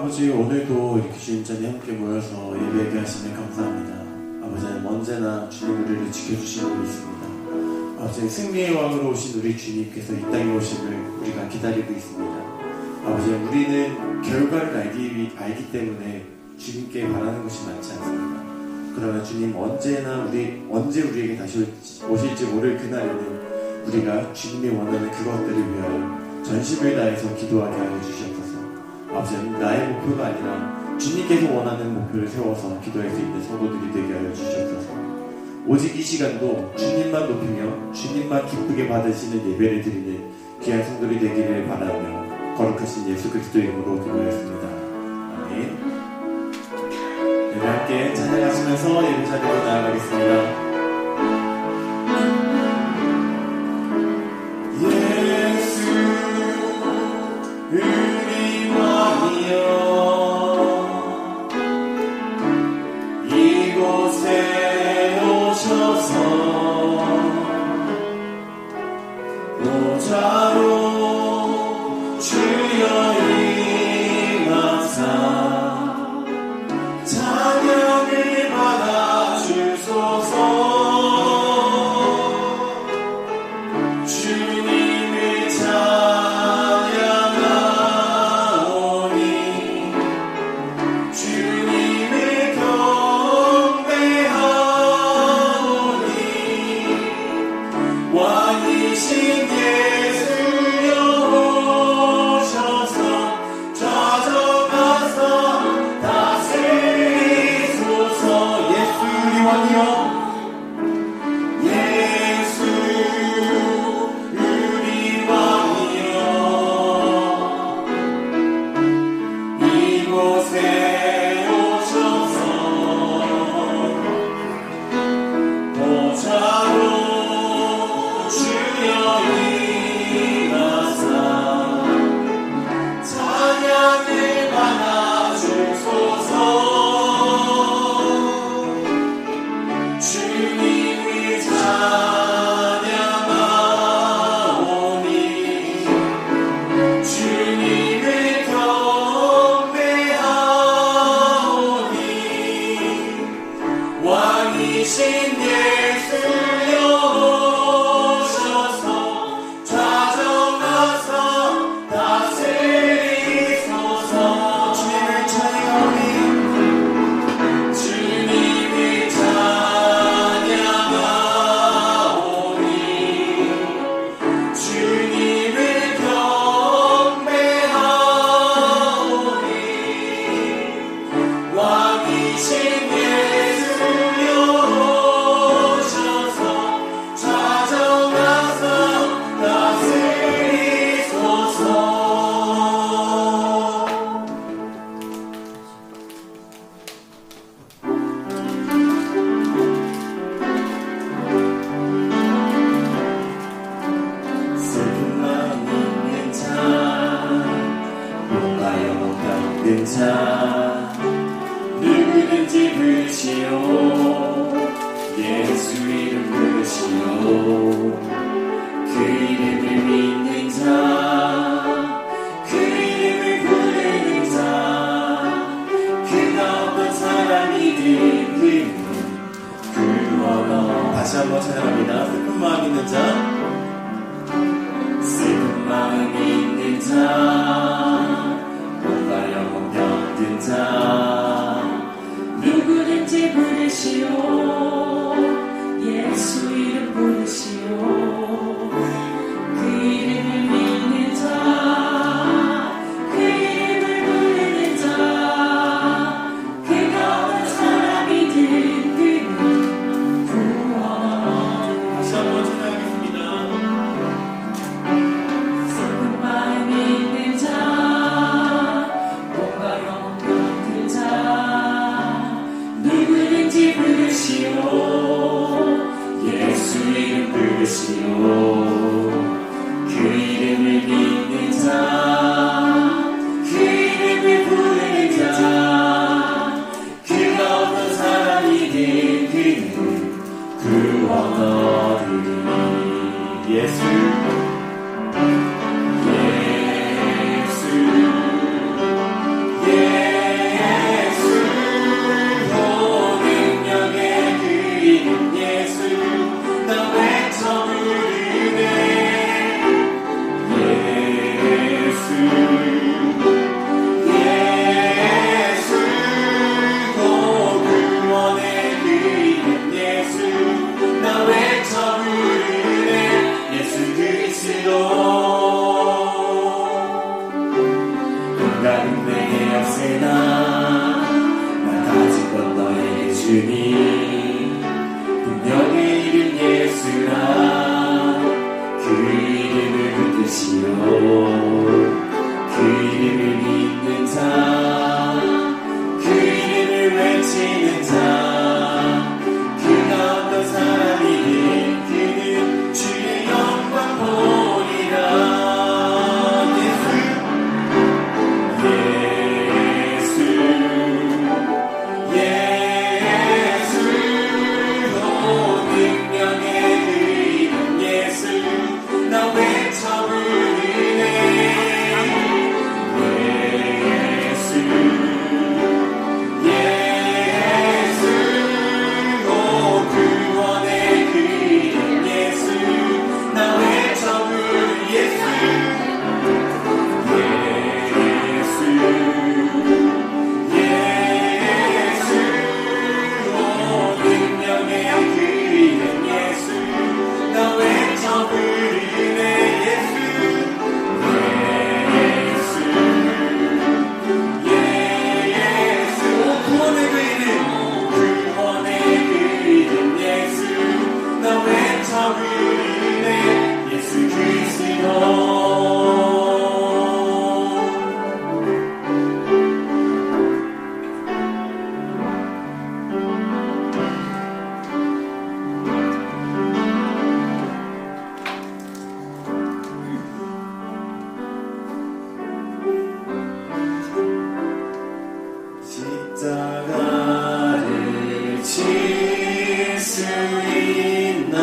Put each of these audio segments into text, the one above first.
아버지, 오늘도 이렇게 주님 자리에 함께 모여서 예배하게 하시면 감사합니다. 아버지, 언제나 주님 우리를 지켜주시고 있습니다. 아버지, 승리의 왕으로 오신 우리 주님께서 이 땅에 오심을 우리가 기다리고 있습니다. 아버지, 우리는 결과를 알기 때문에 주님께 바라는 것이 많지 않습니다. 그러나 주님 언제 우리에게 다시 오실지 모를 그날에는 우리가 주님이 원하는 그것들을 위하여 전심을 다해서 기도하게 하여 주시옵소서. 아버지, 나의 목표가 아니라 주님께서 원하는 목표를 세워서 기도할 수 있는 성도들이 되게 하여 주시옵소서. 오직 이 시간도 주님만 높이며 주님만 기쁘게 받으시는 예배를 드리는 귀한 성도들이 되기를 바라며 거룩하신 예수 그리스도의 이름으로 기도하였습니다. 아멘. 네, 함께 찬양하시면서 예배 자리로 나아가겠습니다. 누구든지 부르시오 예수 이름 부르시오 그 이름을 믿는 자 그 이름을 부르는 자 그가 어떤 사람이든 구원어 다시 한번 찬양합니다. 슬픈 마음 있는 자, 슬픈 마음 있는 자 몸과 영혼 병든 자 누구든지 부르시오 예수 이름 부르시오 그 이름을 믿는 자 그 이름을 부르는 자 그가 어떤 사람이든 그는 구원하라 다시 한번 찬양하겠습니다. 슬픈 마음 있는 자 몸과 영혼 병든 자 누구든지 부르시오 예수 이름 부르시오 그 이름을 믿는 자 그 이름을 부르는 자 그가 어떤 사람이든 그는 구원 얻으리 예수 예수 지는 자 그가 어떤 사람이니 그는 주의 영광 보리라 십자가를 칠 수 있나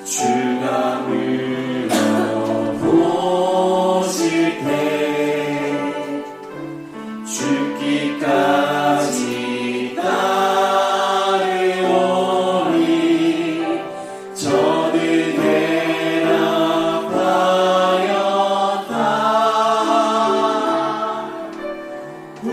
주가 물어보실 때 죽기까지 따르오니 저는 대답하였다. 오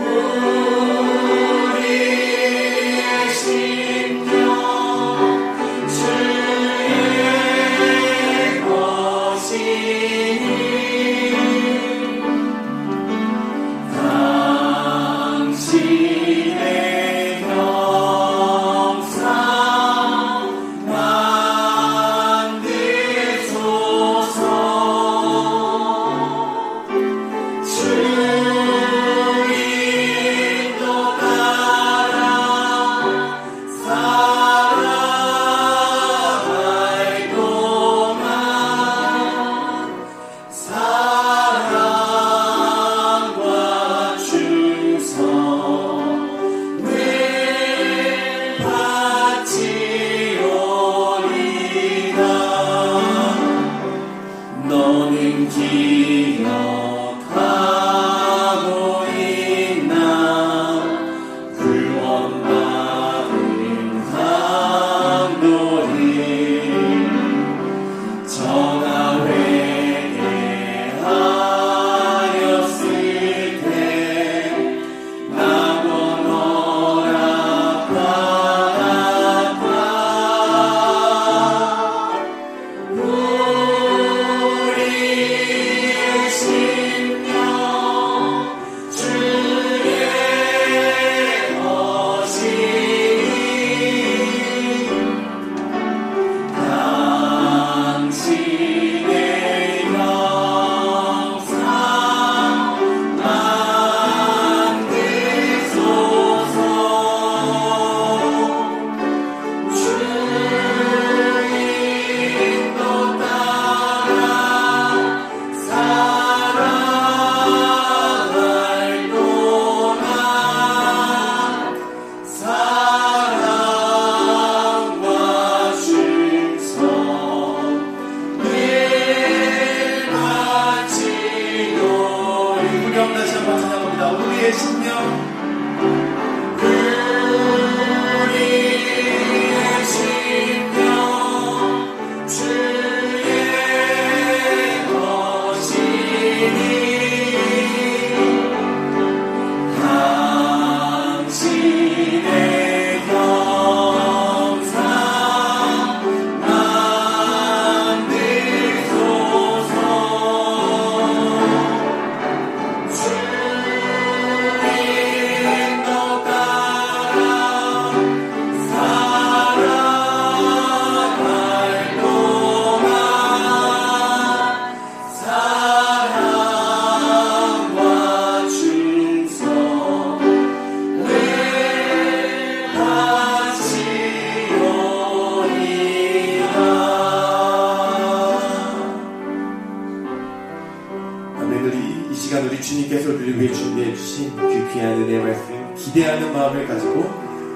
우리에게 준비해 주신 귀한 은혜의 말씀 기대하는 마음을 가지고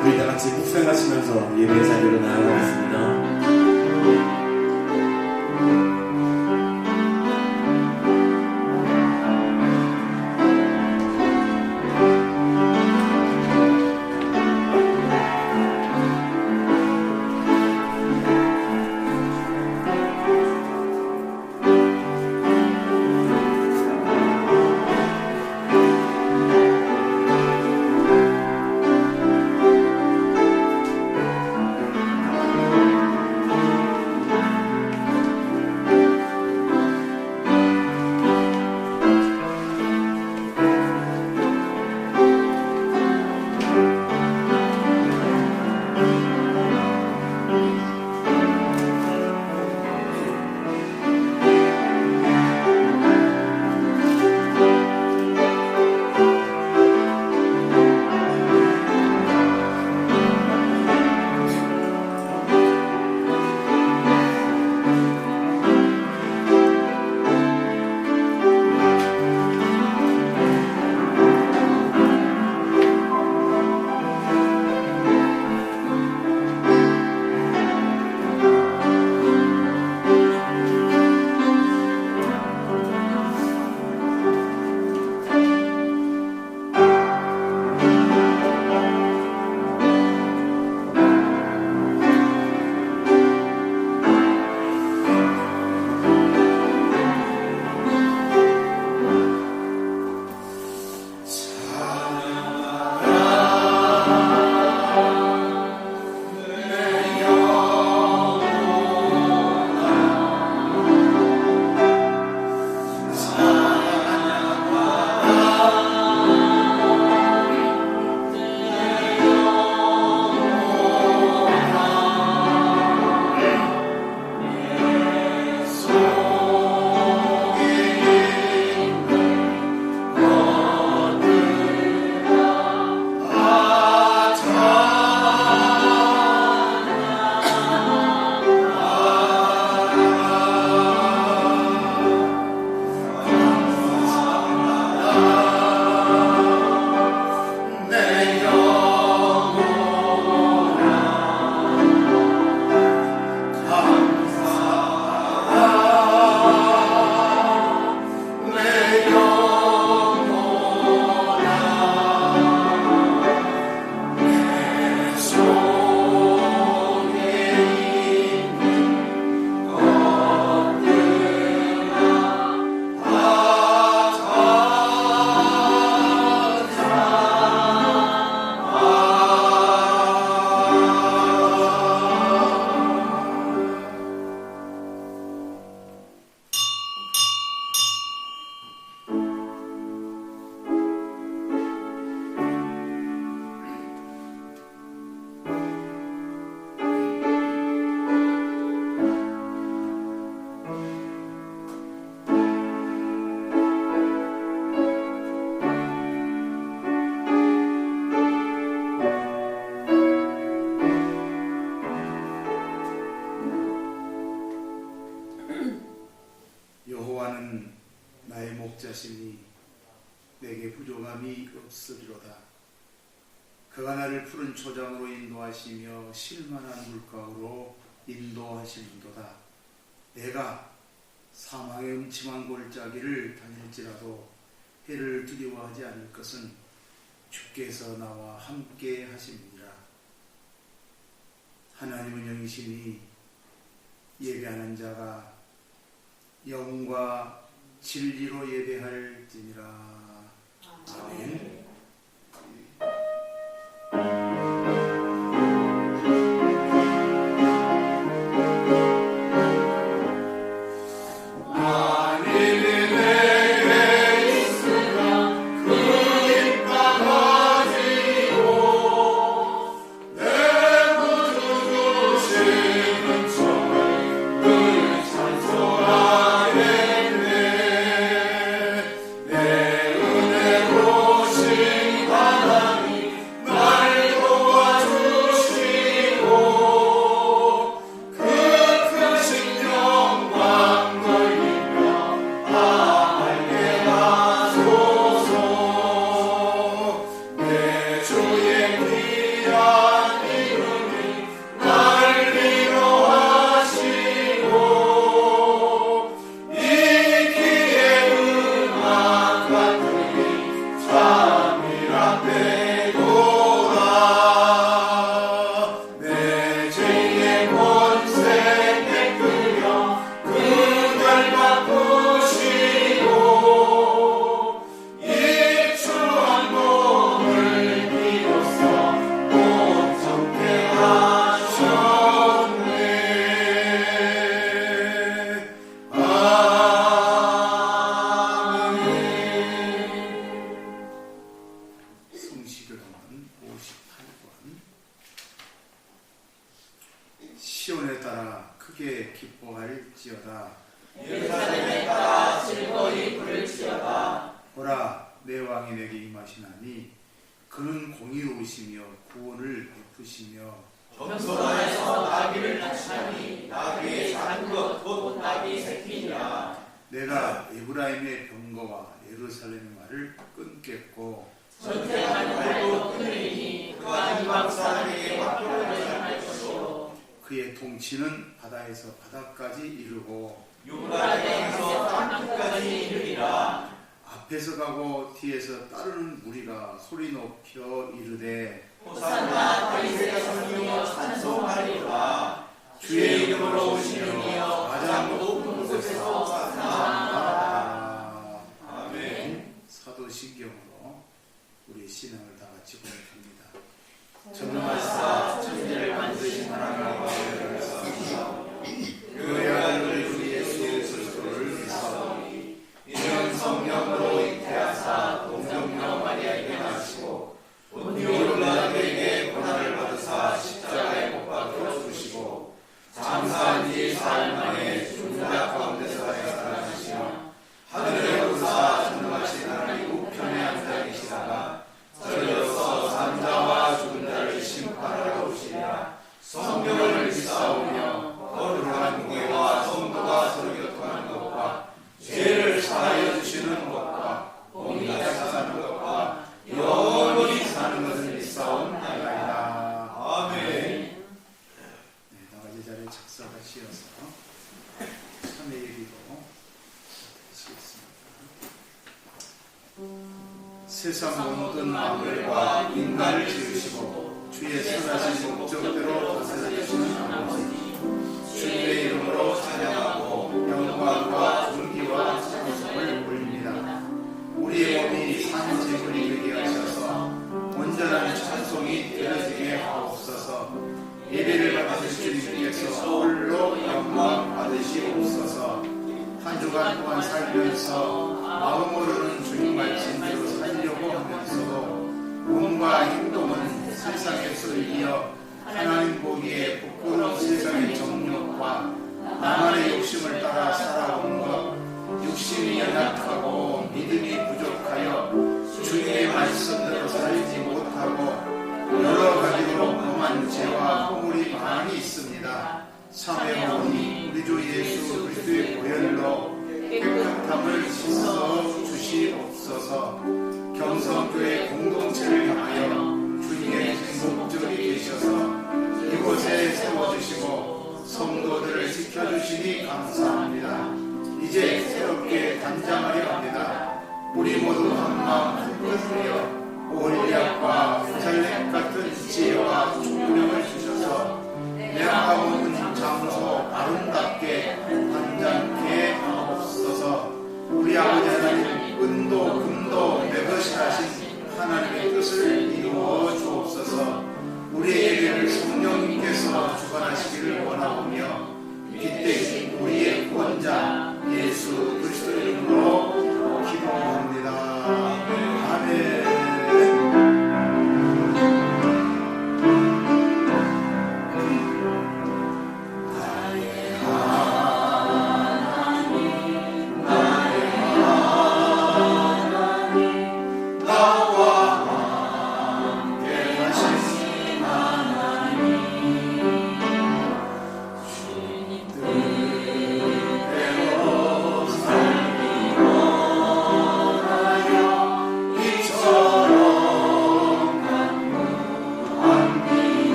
우리 다 같이 묵상하시면서 예배 자리로 나아가겠습니다. 여호와는 나의 목자시니 내게 부족함이 없으리로다. 그가 나를 푸른 초장으로 인도하시며 쉴만한 물가로 인도하시는도다. 내가 사망의 음침한 골짜기를 다닐지라도 해를 두려워하지 않을 것은 주께서 나와 함께 하심이니라. 하나님은 영이시니 예배하는 자가 영과 진리로 예배할지니라. 아멘. 내 은혜로 58번. 시온에 따라 크게 기뻐할지어다. 예루살렘에 따라 즐거이 부를지어다. 보라, 내 왕이 내게 임하시나니 그는 공의로우시며 구원을 베푸시며 겸손하여서 나귀를 낮추나니 나귀의 작은 것 곧 나귀 새끼니라. 내가 에브라임의 병거와 예루살렘의 말을 끊겠고 전쟁하는 말도 끊으리니 그가 이방 사람에게 화평을 전할 것이요 그의 통치는 바다에서 바다까지 이르고 유브라데에서 땅끝까지 이르리라. 앞에서 가고 뒤에서 따르는 무리가 소리 높여 이르되 호산나 다윗의 성령이여 찬송하리로다. 주의 이름으로 오시는 이여 가장 높은 곳에서 찬송하라. 아멘. 사도신경으로 우리 신앙을 다 같이 고백합니다. 전능하사 천지를 만드신 하나님과 감사하며 그의 아들 우리 예수 그리스도를 믿사오니 이는 성령으로 잉태하사 동정녀 마리아에게 나시고 본디오 빌라도에게 고난을 받으사 십자가에 못 박혀 죽으시고 장사한 지 사흘 만에 죽은 자 가운데서 살아나시며 하늘에 오르사 전능하신 하나님 우편에 앉아 계시다가 저리로서 산자와 죽은 자를 심판하러 오시리라. 성경을 믿사오며 거룩한 공회와 성도가 서로 교통하는 것과 죄를 사하여 주시는 것과 공의가 사는 것과 영원히 사는 것을 믿사옵나이다. 아멘. 네, 나가지 자리에 착석하시어서 참회 예비도 하시겠습니다. 세상 모든 만물과 인간을 지으시고 주의 선하신 목적대로 다스려주시는 아버지, 주의 이름으로 찬양하고 영광과 존귀와 찬송을 올립니다. 우리의 몸이 산 제물이 되게 하셔서 온전한 찬송이 되어지게 하옵소서. 예배를 받으실 주님께서 홀로 영광 받으시옵소서. 한 주간 동안 살면서 마음으로는 주님 말씀대로 살려고 하면서도 몸과 행동은 세상에서 이어 하나님 보기에 부끄러운 세상의 정욕과 나만의 욕심을 따라 살아온 것, 욕심이 연약하고 믿음이 부족하여 주님의 말씀대로 살지 못하고 여러 가지로 범한 죄와 허물이 많이 있습니다. 참회하오니 우리 주 예수 그리스도의 보혈로 깨끗함을 씻어 주시옵소서. 경성교회 공동체를 향하여 주님의 목적이 계셔서 이곳에 세워주시고 성도들을 지켜주시니 감사합니다. 이제 새롭게 단장하려 합니다. 우리 모두 한마음 한뜻으로 올리앗과 부살렘 같은 지혜와 총명을 주셔서 내가 오는 장소 아름답게 단장케 하옵소서. 우리 아버지 하나님, 은도 금도 내 것이 하신 하나님의 뜻을 이루어 주옵소서. 우리의 예배를 성령님께서 주관하시기를 원하오며 빚대신 우리의 구원자 예수 그리스도 이름으로 기도합니다. 아멘.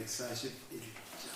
141장.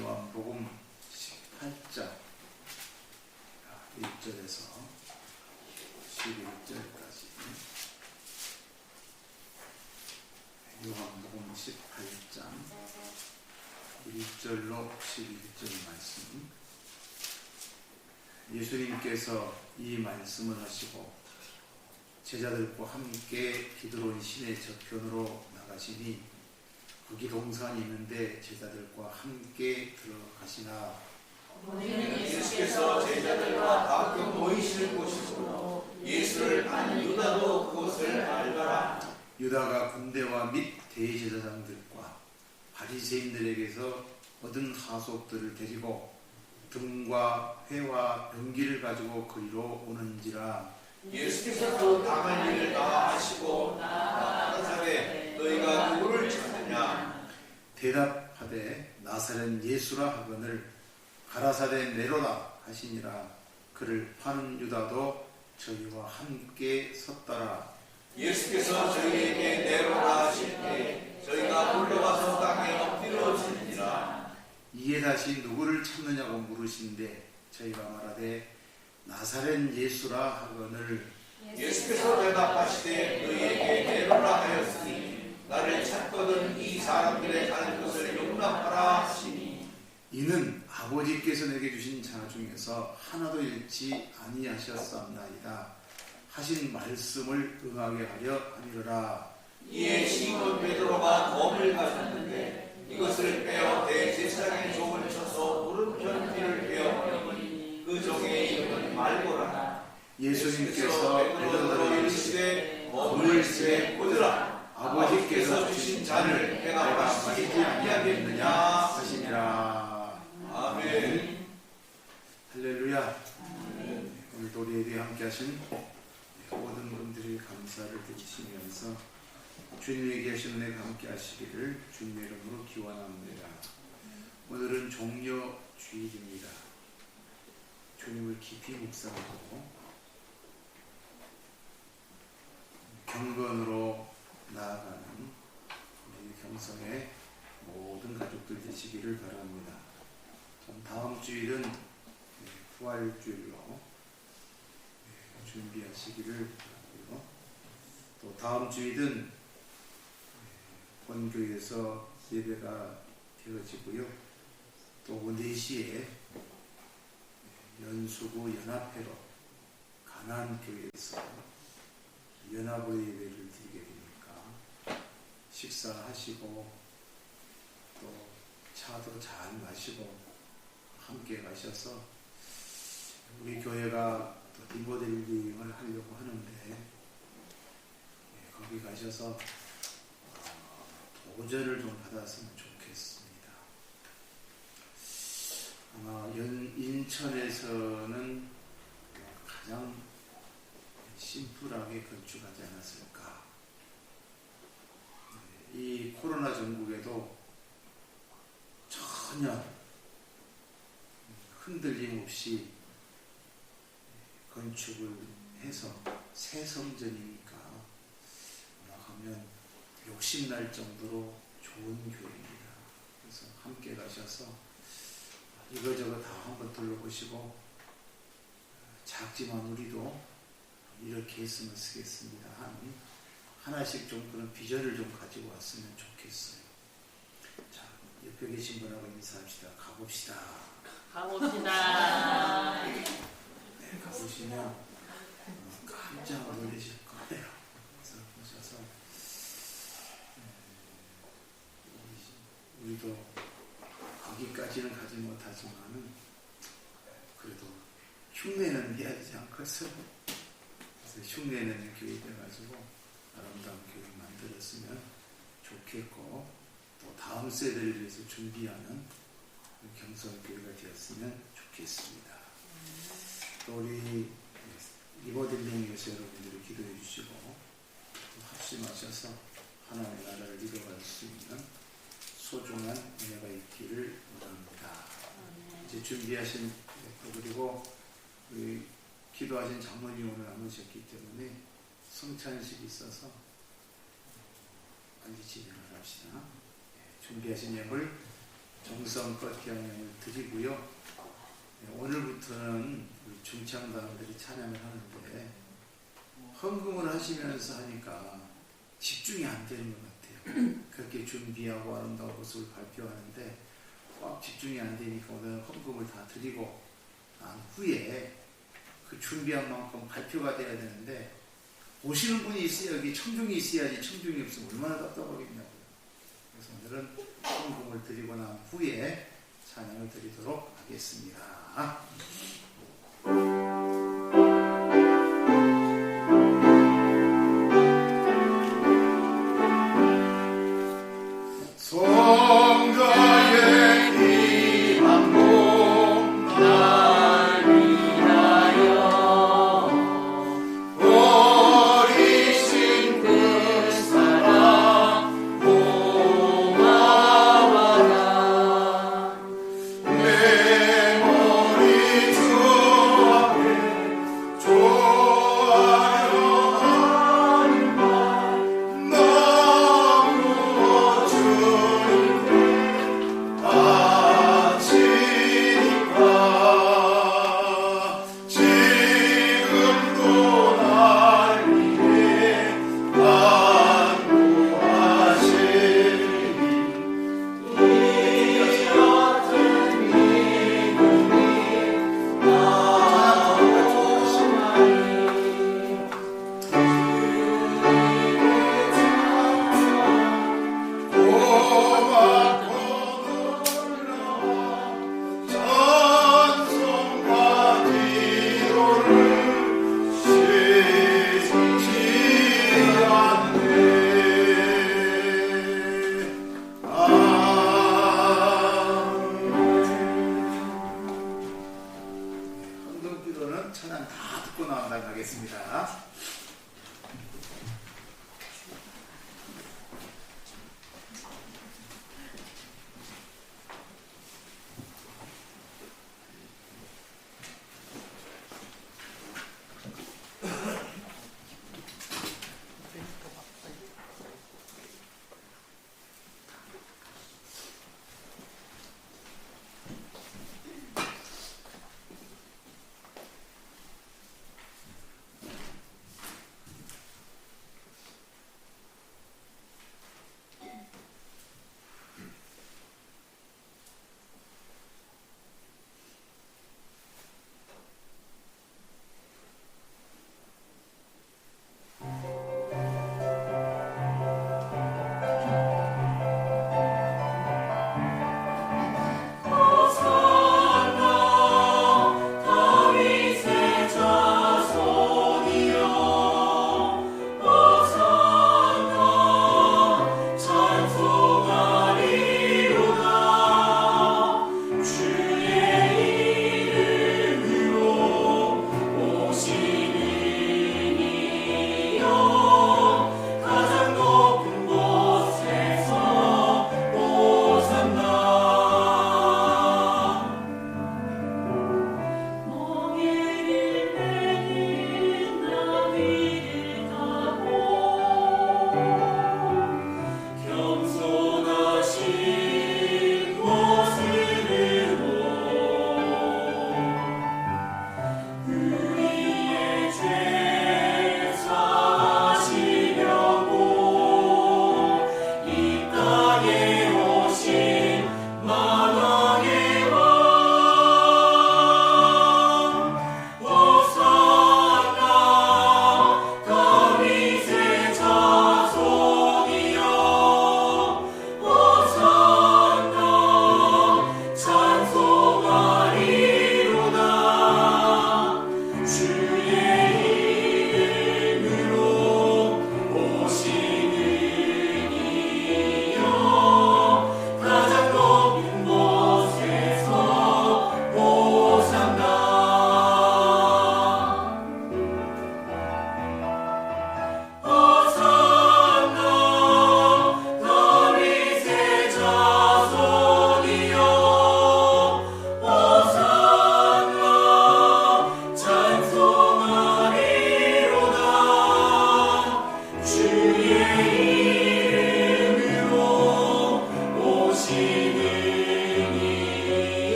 요한복음 18장 1절에서 11절까지 요한복음 18장 1절로 11절 말씀. 예수님께서 이 말씀을 하시고 제자들과 함께 기드론 시내 저편으로 나가시니 거기 동산이 있는데 제자들과 함께 들어가시나 예수께서 제자들과 가끔 모이실 곳이므로 예수를 아는 유다도 그곳을 알더라. 유다가 군대와 및 대제사장들과 바리새인들에게서 얻은 하속들을 데리고 등과 회와 병기를 가지고 그리로 오는지라. 예수께서도 당할 일을 다 하시고 나가사대 너희가 누구를 찾느냐. 대답하되 나사렛 예수라 하거늘 가라사대 네로다 하시니라. 그를 파는 유다도 저희와 함께 섰더라. 예수께서 저희에게 내로라 하실 때 저희가 물러가서 땅에 엎드려지니라. 이에 다시 누구를 찾느냐고 물으신데 저희가 말하되 나사렛 예수라 하거늘 예수께서 대답하시되 너희에게 내놓으라 하였으니 나를 찾거든 이 사람들의 가는 것을 용납하라 하시니 이는 아버지께서 내게 주신 자 중에서 하나도 잃지 아니하셨사옵나이다 하신 말씀을 응하게 하려 함이로라. 이에 시몬 베드로가 검을 가졌는데 이것을 빼어 대제사장의 종을 쳐서 오른편 귀를 베어버리니 그 종의 이름은 말고라. 예수님께서 베드로에게 이르시되 검을 집에 꽂으라. 아버지께서 주신 잔을 내가 마시지 아니하겠느냐 하시니라. 아멘. 할렐루야. 오늘도 우리에 대해 함께 하신 모든 분들이 감사를 드리시면서 주님에게 하신 은혜가 함께 하시기를 주님의 이름으로 기원합니다. 오늘은 종려 주일입니다. 주님을 깊이 묵상하고 경건으로 나아가는 우리 경성의 모든 가족들 되시기를 바랍니다. 다음 주일은 부활주일로 준비하시기를 바라고요. 또 다음 주일은 본교에서 예배가 되어지고요. 또 4시에 연수구 연합회로 가난교회에서 연합으로 예배를 드리게 되니까 식사하시고 또 차도 잘 마시고 함께 가셔서 우리 교회가 또 리모델링을 하려고 하는데 거기 가셔서 도전을 좀 받았으면 좋겠습니다. 아마 인천에서는 가장 심플하게 건축하지 않았을까. 이 코로나 전국에도 전혀 흔들림 없이 건축을 해서 새 성전이니까 아마 가면 욕심날 정도로 좋은 교회입니다. 그래서 함께 가셔서 이거저거 다 한번 둘러보시고 작지만 우리도 이렇게 했으면 쓰겠습니다 하는 하나씩 좀 그런 비전을 좀 가지고 왔으면 좋겠어요. 자, 옆에 계신 분하고 인사합시다. 가봅시다. 가봅시다. 네, 가보시면 깜짝 놀라실 거예요. 그래서 보셔서 우리도 거기까지는 가지 못하지만은 그래도 흉내는 해야 되지 않겠어요? 그래서 흉내내는 교회 돼가지고 아름다운 교회 만들었으면 좋겠고 또 다음 세대를 위해서 준비하는 경성교회가 되었으면 좋겠습니다. 또 우리 리모델링 위해서 여러분들이 기도해 주시고 또 합심하셔서 하나님의 나라를 이뤄갈 수 있는 소중한 은혜가 있기를 원합니다. 이제 준비하신 또 그리고 우리 기도하신 장모님 오늘 안 오셨기 때문에 성찬식이 있어서 빨리 진행을 합시다. 준비하신 예물 정성껏 기양예물 드리고요. 오늘부터는 우리 중창단들이 찬양을 하는데 헌금을 하시면서 하니까 집중이 안 되는 것 같아요. 그렇게 준비하고 아름다운 모습을 발표하는데 꽉 집중이 안 되니까 오늘 헌금을 다 드리고 난 후에 그 준비한 만큼 발표가 돼야 되는데 오시는 분이 있어야 여기 청중이 있어야지 청중이 없으면 얼마나 답답하겠냐고요. 그래서 오늘은 헌금을 드리고 난 후에 찬양을 드리도록 하겠습니다. 내 머리 주 나온다고 하겠습니다.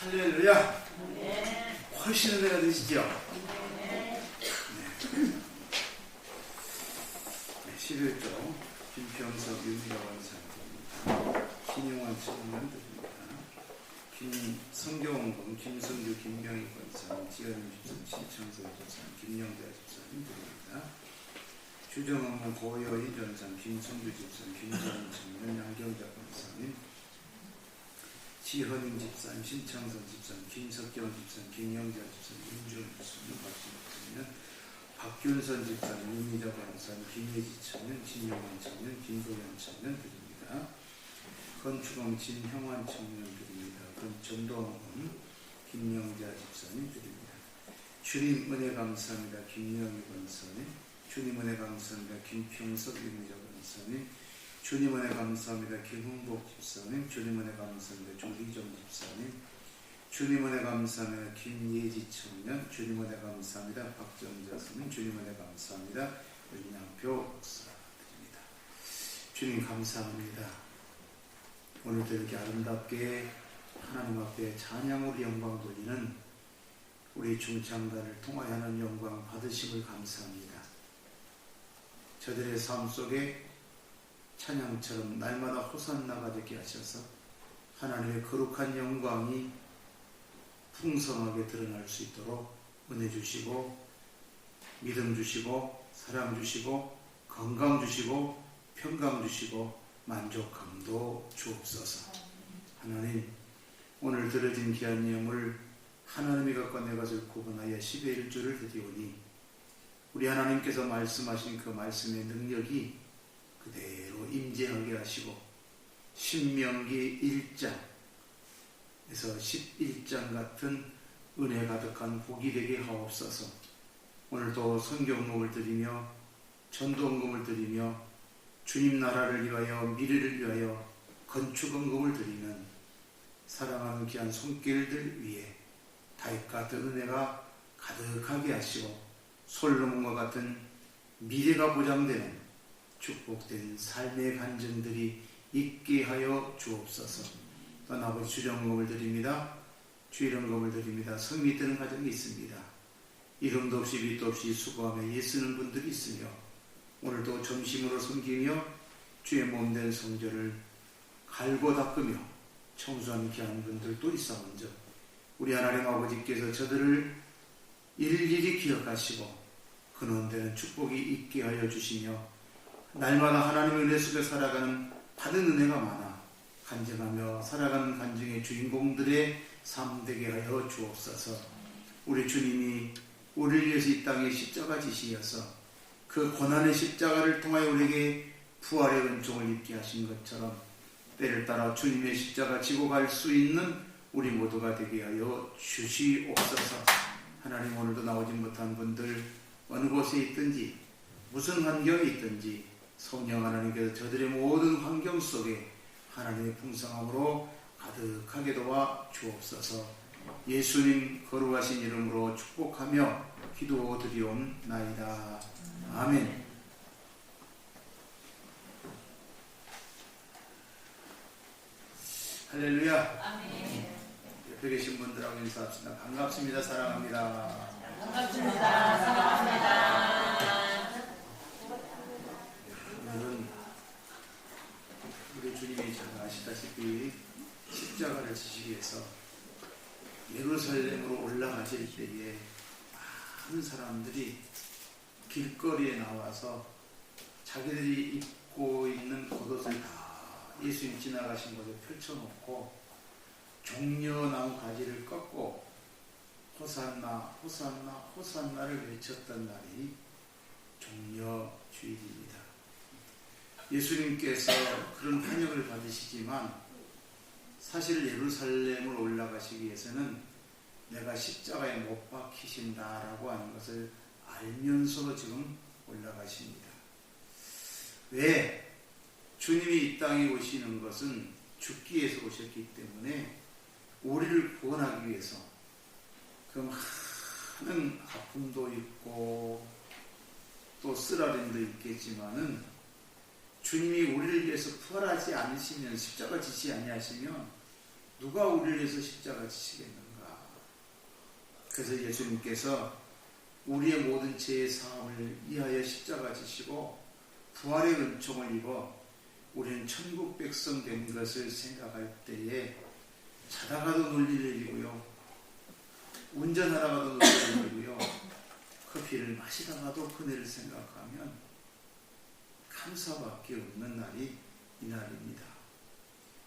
할렐루야. 훨씬 은혜가 되시죠? 네. 11조 김평석 윤미라 원사입니다. 김용환 청년들입니다. 김성경원금 김성규 김명희 권사님 지연임 집사님 신청석 집사님 김영자 집사님들입니다. 주정원금 고여희 전사님 김성규 집사님 김정은 청년 양경자 권사님 지헌임 집사님, 신창선 집사님, 김석경 집사님, 김영자 집사님, 윤주원 집사님, 박진호 집사님, 박균선 집사님, 윤미자 권사님, 김예지 청년, 진용환 청년, 김도현 청년 드립니다. 건축원 진형환 청년 드립니다. 전도원 김영자 집사님 드립니다. 주님 은혜 감사합니다. 김영희 권사님, 주님 은혜 감사합니다. 김평석 윤미자 권사님, 주님 은혜 감사합니다. 김흥복 집사님, 주님 은혜 감사합니다. 조희정 집사님, 주님 은혜 감사합니다. 김예지 청년, 주님 은혜 감사합니다. 박정자 스님, 주님 은혜 감사합니다. 윤양표 목사드립니다. 주님 감사합니다. 오늘도 이렇게 아름답게 하나님 앞에 찬양으로 영광 돌리는 우리 중창단을 통하여 하는 영광 받으심을 감사합니다. 저들의 삶 속에 찬양처럼 날마다 호산나가 되게 하셔서 하나님의 거룩한 영광이 풍성하게 드러날 수 있도록 은혜 주시고 믿음 주시고 사랑 주시고 건강 주시고 평강 주시고 만족함도 주옵소서. 하나님 오늘 들어진 귀한 예물 하나님이 갖고 내 것을 구분하여 10의 1조를 드리오니 우리 하나님께서 말씀하신 그 말씀의 능력이 그대로 임재하게 하시고 신명기 1장에서 11장 같은 은혜 가득한 복이 되게 하옵소서. 오늘도 성경음을 드리며 전도음을 드리며 주님 나라를 위하여 미래를 위하여 건축음을 드리는 사랑하는 귀한 손길들 위에 다윗 같은 은혜가 가득하게 하시고 솔로몬과 같은 미래가 보장되는 축복된 삶의 간증들이 있게 하여 주옵소서. 또한 아버지 주정금을 드립니다. 주일원금을 드립니다. 성미 드는 가정이 있습니다. 이름도 없이 빛도 없이 수고하며 예쓰는 분들이 있으며 오늘도 점심으로 섬기며 주의 몸된 성전을 갈고 닦으며 청소하는 귀한 분들도 있사온즉 우리 하나님 아버지께서 저들을 일일이 기억하시고 근원되는 축복이 있게 하여 주시며 날마다 하나님의 은혜 속에 살아가는 받은 은혜가 많아 간증하며 살아가는 간증의 주인공들의 삶 되게 하여 주옵소서. 우리 주님이 우리를 위해서 이 땅에 십자가 지시어서 그 고난의 십자가를 통하여 우리에게 부활의 은총을 입게 하신 것처럼 때를 따라 주님의 십자가 지고 갈 수 있는 우리 모두가 되게 하여 주시옵소서. 하나님 오늘도 나오지 못한 분들 어느 곳에 있든지 무슨 환경에 있든지 성령 하나님께서 저들의 모든 환경 속에 하나님의 풍성함으로 가득하게 도와 주옵소서. 예수님 거룩하신 이름으로 축복하며 기도드리옵나이다. 아멘. 할렐루야. 아멘. 옆에 계신 분들하고 인사합시다. 반갑습니다. 사랑합니다. 반갑습니다. 사랑합니다. 오늘은 우리 주님이 잘 아시다시피 십자가를 지시기 위해서 예루살렘으로 올라가실 때에 많은 사람들이 길거리에 나와서 자기들이 입고 있는 겉옷을 다 예수님 지나가신 곳에 펼쳐놓고 종려나무 가지를 꺾고 호산나 호산나 호산나를 외쳤던 날이 종려주일입니다. 예수님께서 그런 환영을 받으시지만 사실 예루살렘을 올라가시기 위해서는 내가 십자가에 못 박히신다라고 하는 것을 알면서도 지금 올라가십니다. 왜? 주님이 이 땅에 오시는 것은 죽기 위해서 오셨기 때문에 우리를 구원하기 위해서 그 많은 아픔도 있고 또 쓰라림도 있겠지만은 주님이 우리를 위해서 부활하지 않으시면 십자가 지시 아니하시면 누가 우리를 위해서 십자가 지시겠는가. 그래서 예수님께서 우리의 모든 죄의 사함을 위하여 십자가 지시고 부활의 은총을 입어 우리는 천국 백성 된 것을 생각할 때에 자다가도 놀리를 일이고요, 운전하다가도 놀리를 일이고요, 커피를 마시다가도 그네를 생각하면 감사밖에 없는 날이 이 날입니다.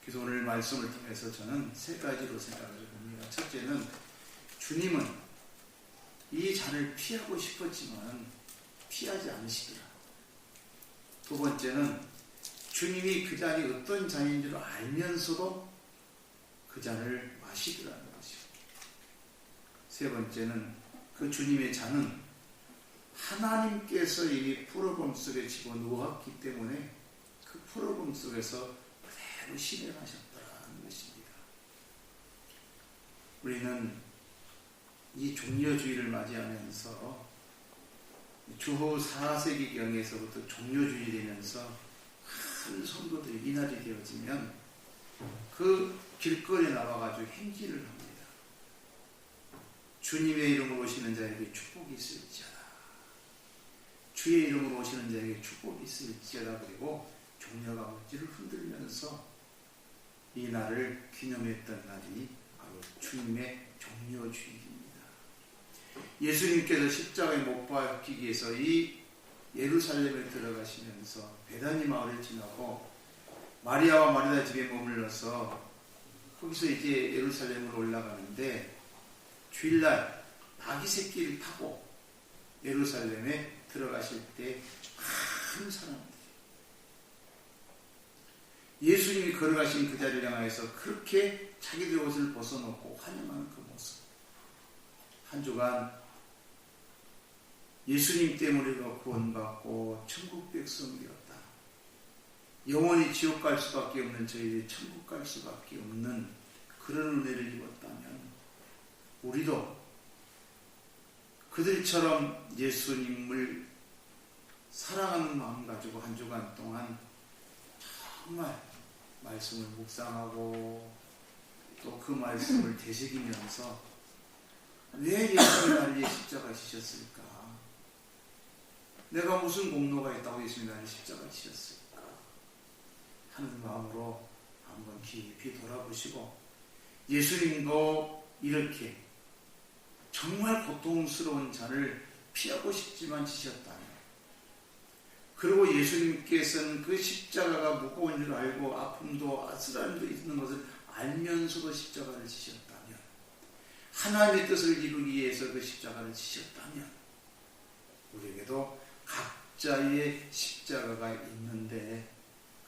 그래서 오늘 말씀을 통해서 저는 세 가지로 생각을 해봅니다. 첫째는 주님은 이 잔을 피하고 싶었지만 피하지 않으시더라. 두 번째는 주님이 그 잔이 어떤 잔인 줄 알면서도 그 잔을 마시더라는 것이고, 세 번째는 그 주님의 잔은 하나님께서 이미 풀어범 속에 집어넣었기 때문에 그 풀어범 속에서 그대로 실행하셨다는 것입니다. 우리는 이 종려주의를 맞이하면서 주후 4세기경에서부터 종려주의 되면서 큰 성도들이 이날이 되어지면 그 길거리에 나와가지고 행진을 합니다. 주님의 이름으로 오시는 자에게 축복이 있을지어다. 주의 이름으로 오시는 자에게 축복이 있을지어다. 그리고 종려가 어찌를 흔들면서 이 날을 기념했던 날이 바로 주님의 종려주일입니다. 예수님께서 십자가에 못 박히기 위해서 이 예루살렘에 들어가시면서 베다니 마을을 지나고 마리아와 마르다 집에 머물러서 거기서 이제 예루살렘으로 올라가는데 주일날 나귀 새끼를 타고 예루살렘에 들어가실 때 많은 사람들이 예수님이 걸어가신 그 자리를 향해서 그렇게 자기들의 옷을 벗어놓고 환영하는 그 모습. 한 주간 예수님 때문에 구원받고 천국 백성이 되었다. 영원히 지옥 갈 수밖에 없는 저희들이 천국 갈 수밖에 없는 그런 은혜를 입었다면 우리도 그들처럼 예수님을 사랑하는 마음 가지고 한 주간 동안 정말 말씀을 묵상하고 또 그 말씀을 되새기면서 왜 예수님이 나를 위해 십자가 지셨을까? 내가 무슨 공로가 있다고 예수님이 나를 십자가 지셨을까? 하는 마음으로 한번 깊이 돌아보시고 예수님도 이렇게 정말 고통스러운 잔을 피하고 싶지만 지셨다면 그리고 예수님께서는 그 십자가가 무거운 줄 알고 아픔도 아슬함도 있는 것을 알면서도 십자가를 지셨다면 하나님의 뜻을 이루기 위해서 그 십자가를 지셨다면 우리에게도 각자의 십자가가 있는데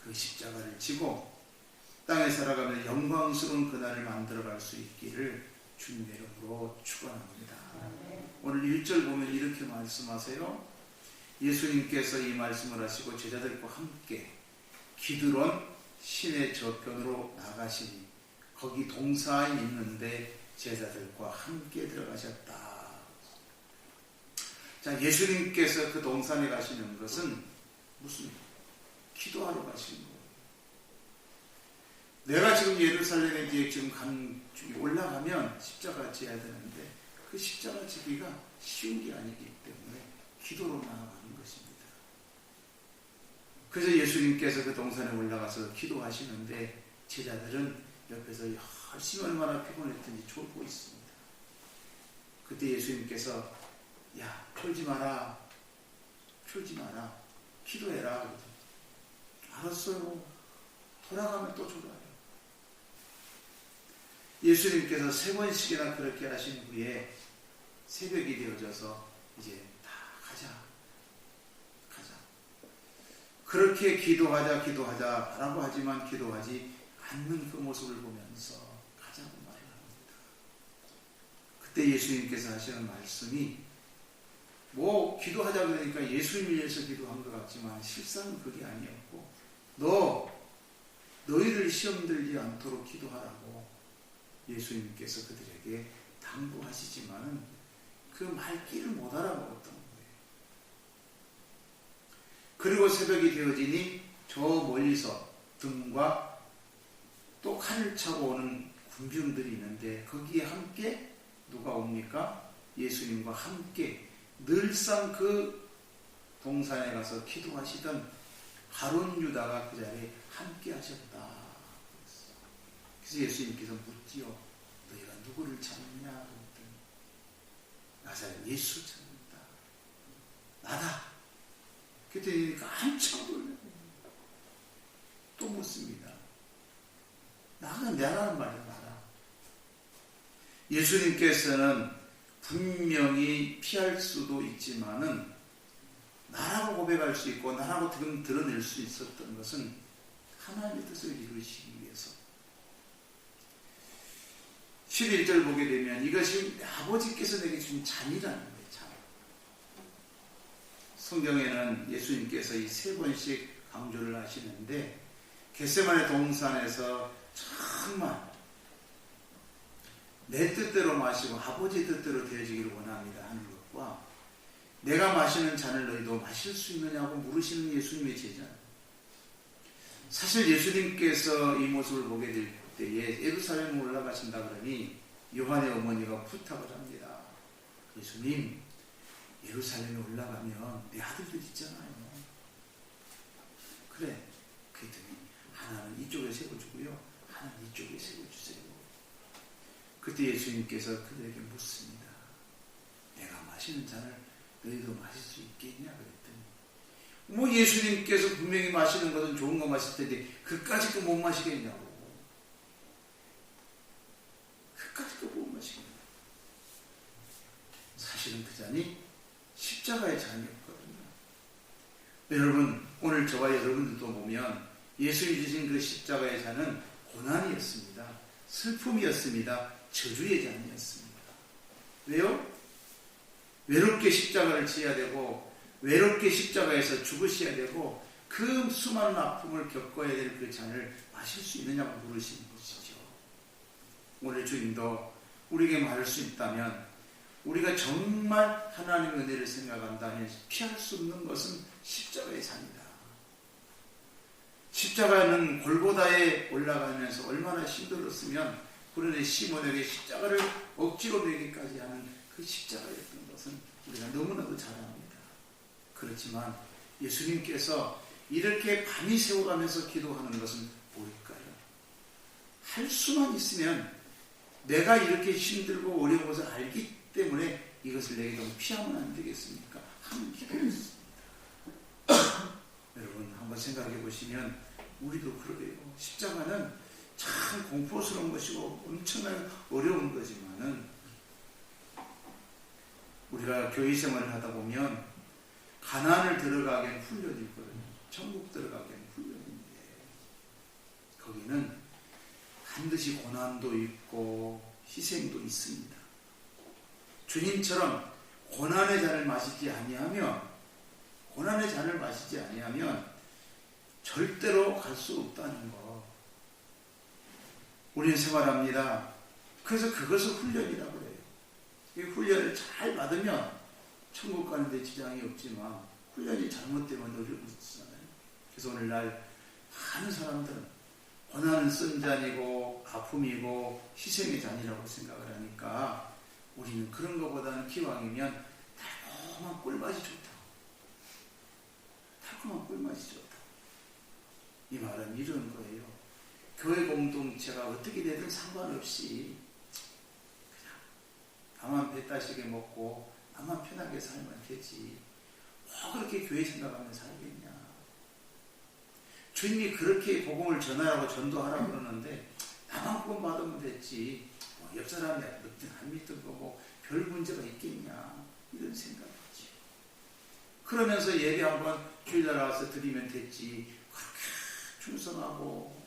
그 십자가를 지고 땅에 살아가며 영광스러운 그날을 만들어갈 수 있기를 주님의 이름으로 축원합니다. 오늘 1절 보면 이렇게 말씀하세요. 예수님께서 이 말씀을 하시고 제자들과 함께 기드론 시내 저편으로 나가시니 거기 동산이 있는데 제자들과 함께 들어가셨다. 자, 예수님께서 그 동산에 가시는 것은 무슨 기도하러 가시는 거예요. 내가 지금 예루살렘에 이제 지금 올라가면 십자가 지어야 되는데 그 십자가 지기가 쉬운 게 아니기 때문에 기도로 나아가는 것입니다. 그래서 예수님께서 그 동산에 올라가서 기도하시는데 제자들은 옆에서 열심히 얼마나 피곤했던지 졸고 있습니다. 그때 예수님께서 야, 풀지 마라, 기도해라. 알았어요. 돌아가면 또 졸아요. 예수님께서 3번씩이나 그렇게 하신 후에 새벽이 되어져서 이제 다 가자. 그렇게 기도하자라고 하지만 기도하지 않는 그 모습을 보면서 가자고 말을 합니다. 그때 예수님께서 하시는 말씀이 기도하자 그러니까 예수님을 위해서 기도한 것 같지만 실상은 그게 아니었고 너희를 시험 들지 않도록 기도하라고 예수님께서 그들에게 당부하시지만은 그 말귀를 못 알아먹었던 거예요. 그리고 새벽이 되어지니 저 멀리서 등과 또 칼을 차고 오는 군병들이 있는데 거기에 함께 누가 옵니까? 예수님과 함께 늘상 그 동산에 가서 기도하시던 가룟 유다가 그 자리에 함께 하셨다. 그래서 예수님께서 묻지요. 너희가 누구를 찾느냐? 그랬더니 나사렛 예수 찾는다. 나다. 그때 깜짝 놀라요. 또 묻습니다. 내라는 말이 나라. 예수님께서는 분명히 피할 수도 있지만은 나라고 고백할 수 있고 나라고 드러낼 수 있었던 것은 하나님의 뜻을 이루시기 위해서. 11절 보게 되면 이것이 아버지께서 내게 준 잔이라는 거예요. 잔. 성경에는 예수님께서 이 3번씩 강조를 하시는데 겟세마네 동산에서 정말 내 뜻대로 마시고 아버지 뜻대로 되어지기를 원합니다 하는 것과 내가 마시는 잔을 너희도 마실 수 있느냐고 물으시는 예수님의 제자. 사실 예수님께서 이 모습을 보게 될 때에 예루살렘에 올라가신다 그러니 요한의 어머니가 부탁을 합니다. 예수님, 예루살렘에 올라가면 내 아들들 있잖아요. 그래. 그랬더니 하나는 이쪽에 세워주고요. 하나는 이쪽에 세워주세요. 그때 예수님께서 그들에게 묻습니다. 내가 마시는 잔을 너희도 마실 수 있겠냐? 그랬더니 예수님께서 분명히 마시는 것은 좋은 거 마실 텐데 그까짓 거 못 마시겠냐고. 그까짓 거 못 마시겠냐고. 잔이 십자가의 잔이었거든요. 여러분, 오늘 저와 여러분들도 보면 예수님이 주신 그 십자가의 잔은 고난이었습니다. 슬픔이었습니다. 저주의 잔이었습니다. 왜요? 외롭게 십자가를 지어야 되고 외롭게 십자가에서 죽으셔야 되고 그 수많은 아픔을 겪어야 될 그 잔을 마실 수 있느냐고 물으시는 것이죠. 오늘 주님도 우리에게 말할 수 있다면, 우리가 정말 하나님의 은혜를 생각한다면 피할 수 없는 것은 십자가의 잔이다. 십자가는 골고다에 올라가면서 얼마나 힘들었으면 그런데 시몬에게 십자가를 억지로 매기까지 하는 그 십자가였던 것은 우리가 너무나도 잘 압니다. 그렇지만 예수님께서 이렇게 밤이 새워가면서 기도하는 것은 뭘까요? 할 수만 있으면 내가 이렇게 힘들고 어려운 것을 알기 때문에 이것을 내게 너무 피하면 안 되겠습니까? 하는 기도였습니다. 여러분 한번 생각해 보시면 우리도 그러게요. 십자가는 참 공포스러운 것이고 엄청나게 어려운 거지만은 우리가 교회 생활을 하다 보면 가나안을 들어가기엔 훈련이 있거든요. 천국 들어가기엔 훈련인데 거기는 반드시 고난도 있고 희생도 있습니다. 주님처럼 고난의 잔을 마시지 아니하면 절대로 갈 수 없다는 거. 우리는 생활합니다. 그래서 그것을 훈련이라고 그래요. 이 훈련을 잘 받으면 천국 가는 데 지장이 없지만 훈련이 잘못되면 어려워지잖아요. 그래서 오늘날 많은 사람들은 고난은 쓴 잔이고 아픔이고 희생의 잔이라고 생각을 하니까 우리는 그런 것보다는 기왕이면 달콤한 꿀맛이 좋다. 달콤한 꿀맛이 좋다. 이 말은 이런 거예요. 교회 공동체가 어떻게 되든 상관없이 그냥 나만 배 따시게 먹고 나만 편하게 살면 되지. 뭐 그렇게 교회 생각하면 살겠냐. 주님이 그렇게 복음을 전하라고 전도하라고 그러는데 나만 구원 받으면 됐지. 뭐 옆 사람이 믿든 안 믿든 뭐 별 문제가 있겠냐. 이런 생각이지. 그러면서 예배 한번 주일날 와서 드리면 됐지. 그렇게 충성하고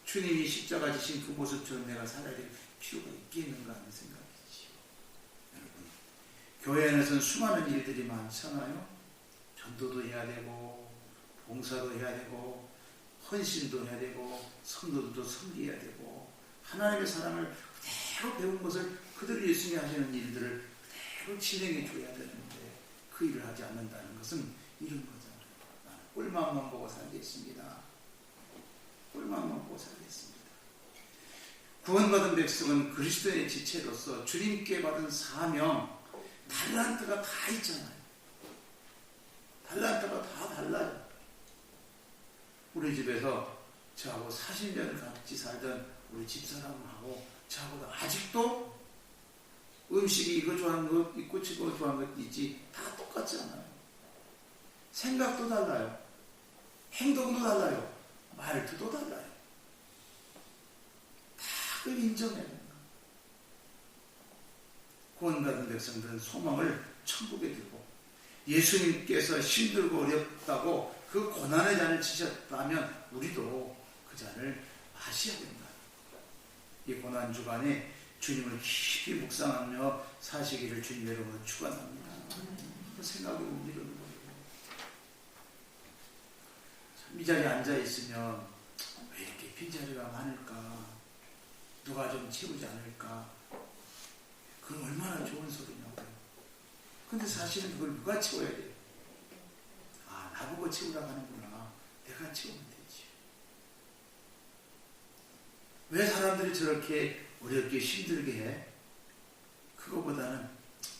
주님이 십자가 지신 그 모습처럼 내가 살아야 될 필요가 있겠는가 하는 생각이지. 여러분, 교회 안에서는 수많은 일들이 많잖아요. 전도도 해야 되고 봉사도 해야 되고 헌신도 해야 되고 성도들도 섬겨야 되고 하나님의 사랑을 그대로 배운 것을 그들이 예수님이 하시는 일들을 그대로 진행해 줘야 되는데 그 일을 하지 않는다는 것은 이런 거잖아요. 나는 꿀맛만 보고 살겠습니다. 꿀맛만 보고 살겠습니다. 구원받은 백성은 그리스도의 지체로서 주님께 받은 사명, 달란트가 다 있잖아요. 달란트가 다 달라요. 우리 집에서 저하고 40년을 같이 살던 우리 집사람하고 저하고 아직도 음식이 이거 좋아하는 것 있고 저거 좋아하는 것 있지 다 똑같지 않아요. 생각도 달라요. 행동도 달라요. 말투도 달라요. 다 그걸 인정해야 된다. 구원받은 백성들은 소망을 천국에 두고 예수님께서 힘들고 어렵다고 그 고난의 잔을 치셨다면 우리도 그 잔을 마셔야 된다. 이 고난 주간에 주님을 깊이 묵상하며 사시기를 주님 여러분 축원합니다. 생각해보면 이런 거예요. 이 자리에 앉아있으면 왜 이렇게 빈자리가 많을까? 누가 좀 채우지 않을까? 그건 얼마나 좋은 소리냐고요. 근데 사실은 그걸 누가 채워야 돼요? 아, 나보고 채우라고 하는구나. 내가 채우면 되지. 왜 사람들이 저렇게 어렵게 힘들게 해? 그거보다는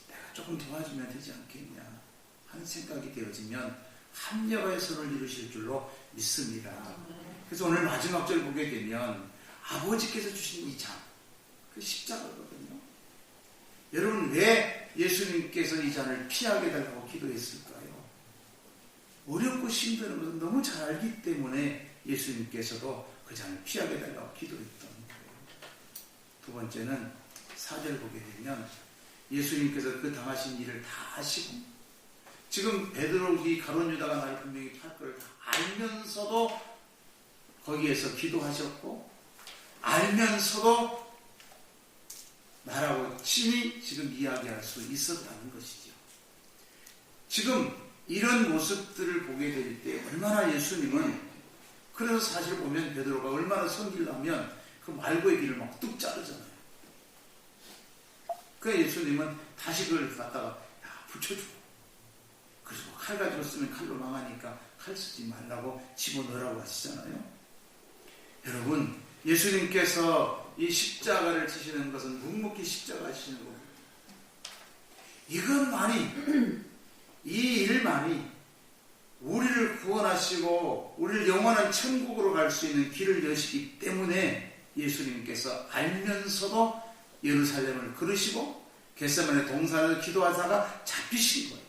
내가 조금 도와주면 되지 않겠냐 하는 생각이 되어지면 합력의 선을 이루실 줄로 믿습니다. 그래서 오늘 마지막 절 보게 되면 아버지께서 주신 이 잔, 그 십자가거든요. 여러분 왜 예수님께서 이 잔을 피하게 달라고 기도했을까요? 어렵고 힘든 것은 너무 잘 알기 때문에 예수님께서도 그 잔을 피하게 달라고 기도했던 거예요. 두 번째는 4절 보게 되면 예수님께서 그 당하신 일을 다 아시고 지금 베드로기 가룟 유다가 나를 분명히 팔 걸 다 알면서도 거기에서 기도하셨고 알면서도 나라고 친히 지금 이야기할 수 있었다는 것이죠. 지금 이런 모습들을 보게 될 때 얼마나 예수님은, 그래서 사실 보면 베드로가 얼마나 섬기려면 그 말고의 길을 막 뚝 자르잖아요. 그러니까 예수님은 다시 그걸 갖다가 붙여주고, 그리고 칼 가지고 쓰면 칼로 망하니까 칼 쓰지 말라고 집어넣으라고 하시잖아요. 여러분, 예수님께서 이 십자가를 지시는 것은 묵묵히 십자가 지시는 거고, 이것만이, 이 일만이 우리를 구원하시고 우리를 영원한 천국으로 갈 수 있는 길을 여시기 때문에 예수님께서 알면서도 예루살렘을 걸으시고 겟세마네 동산에서 기도하다가 잡히신 거예요.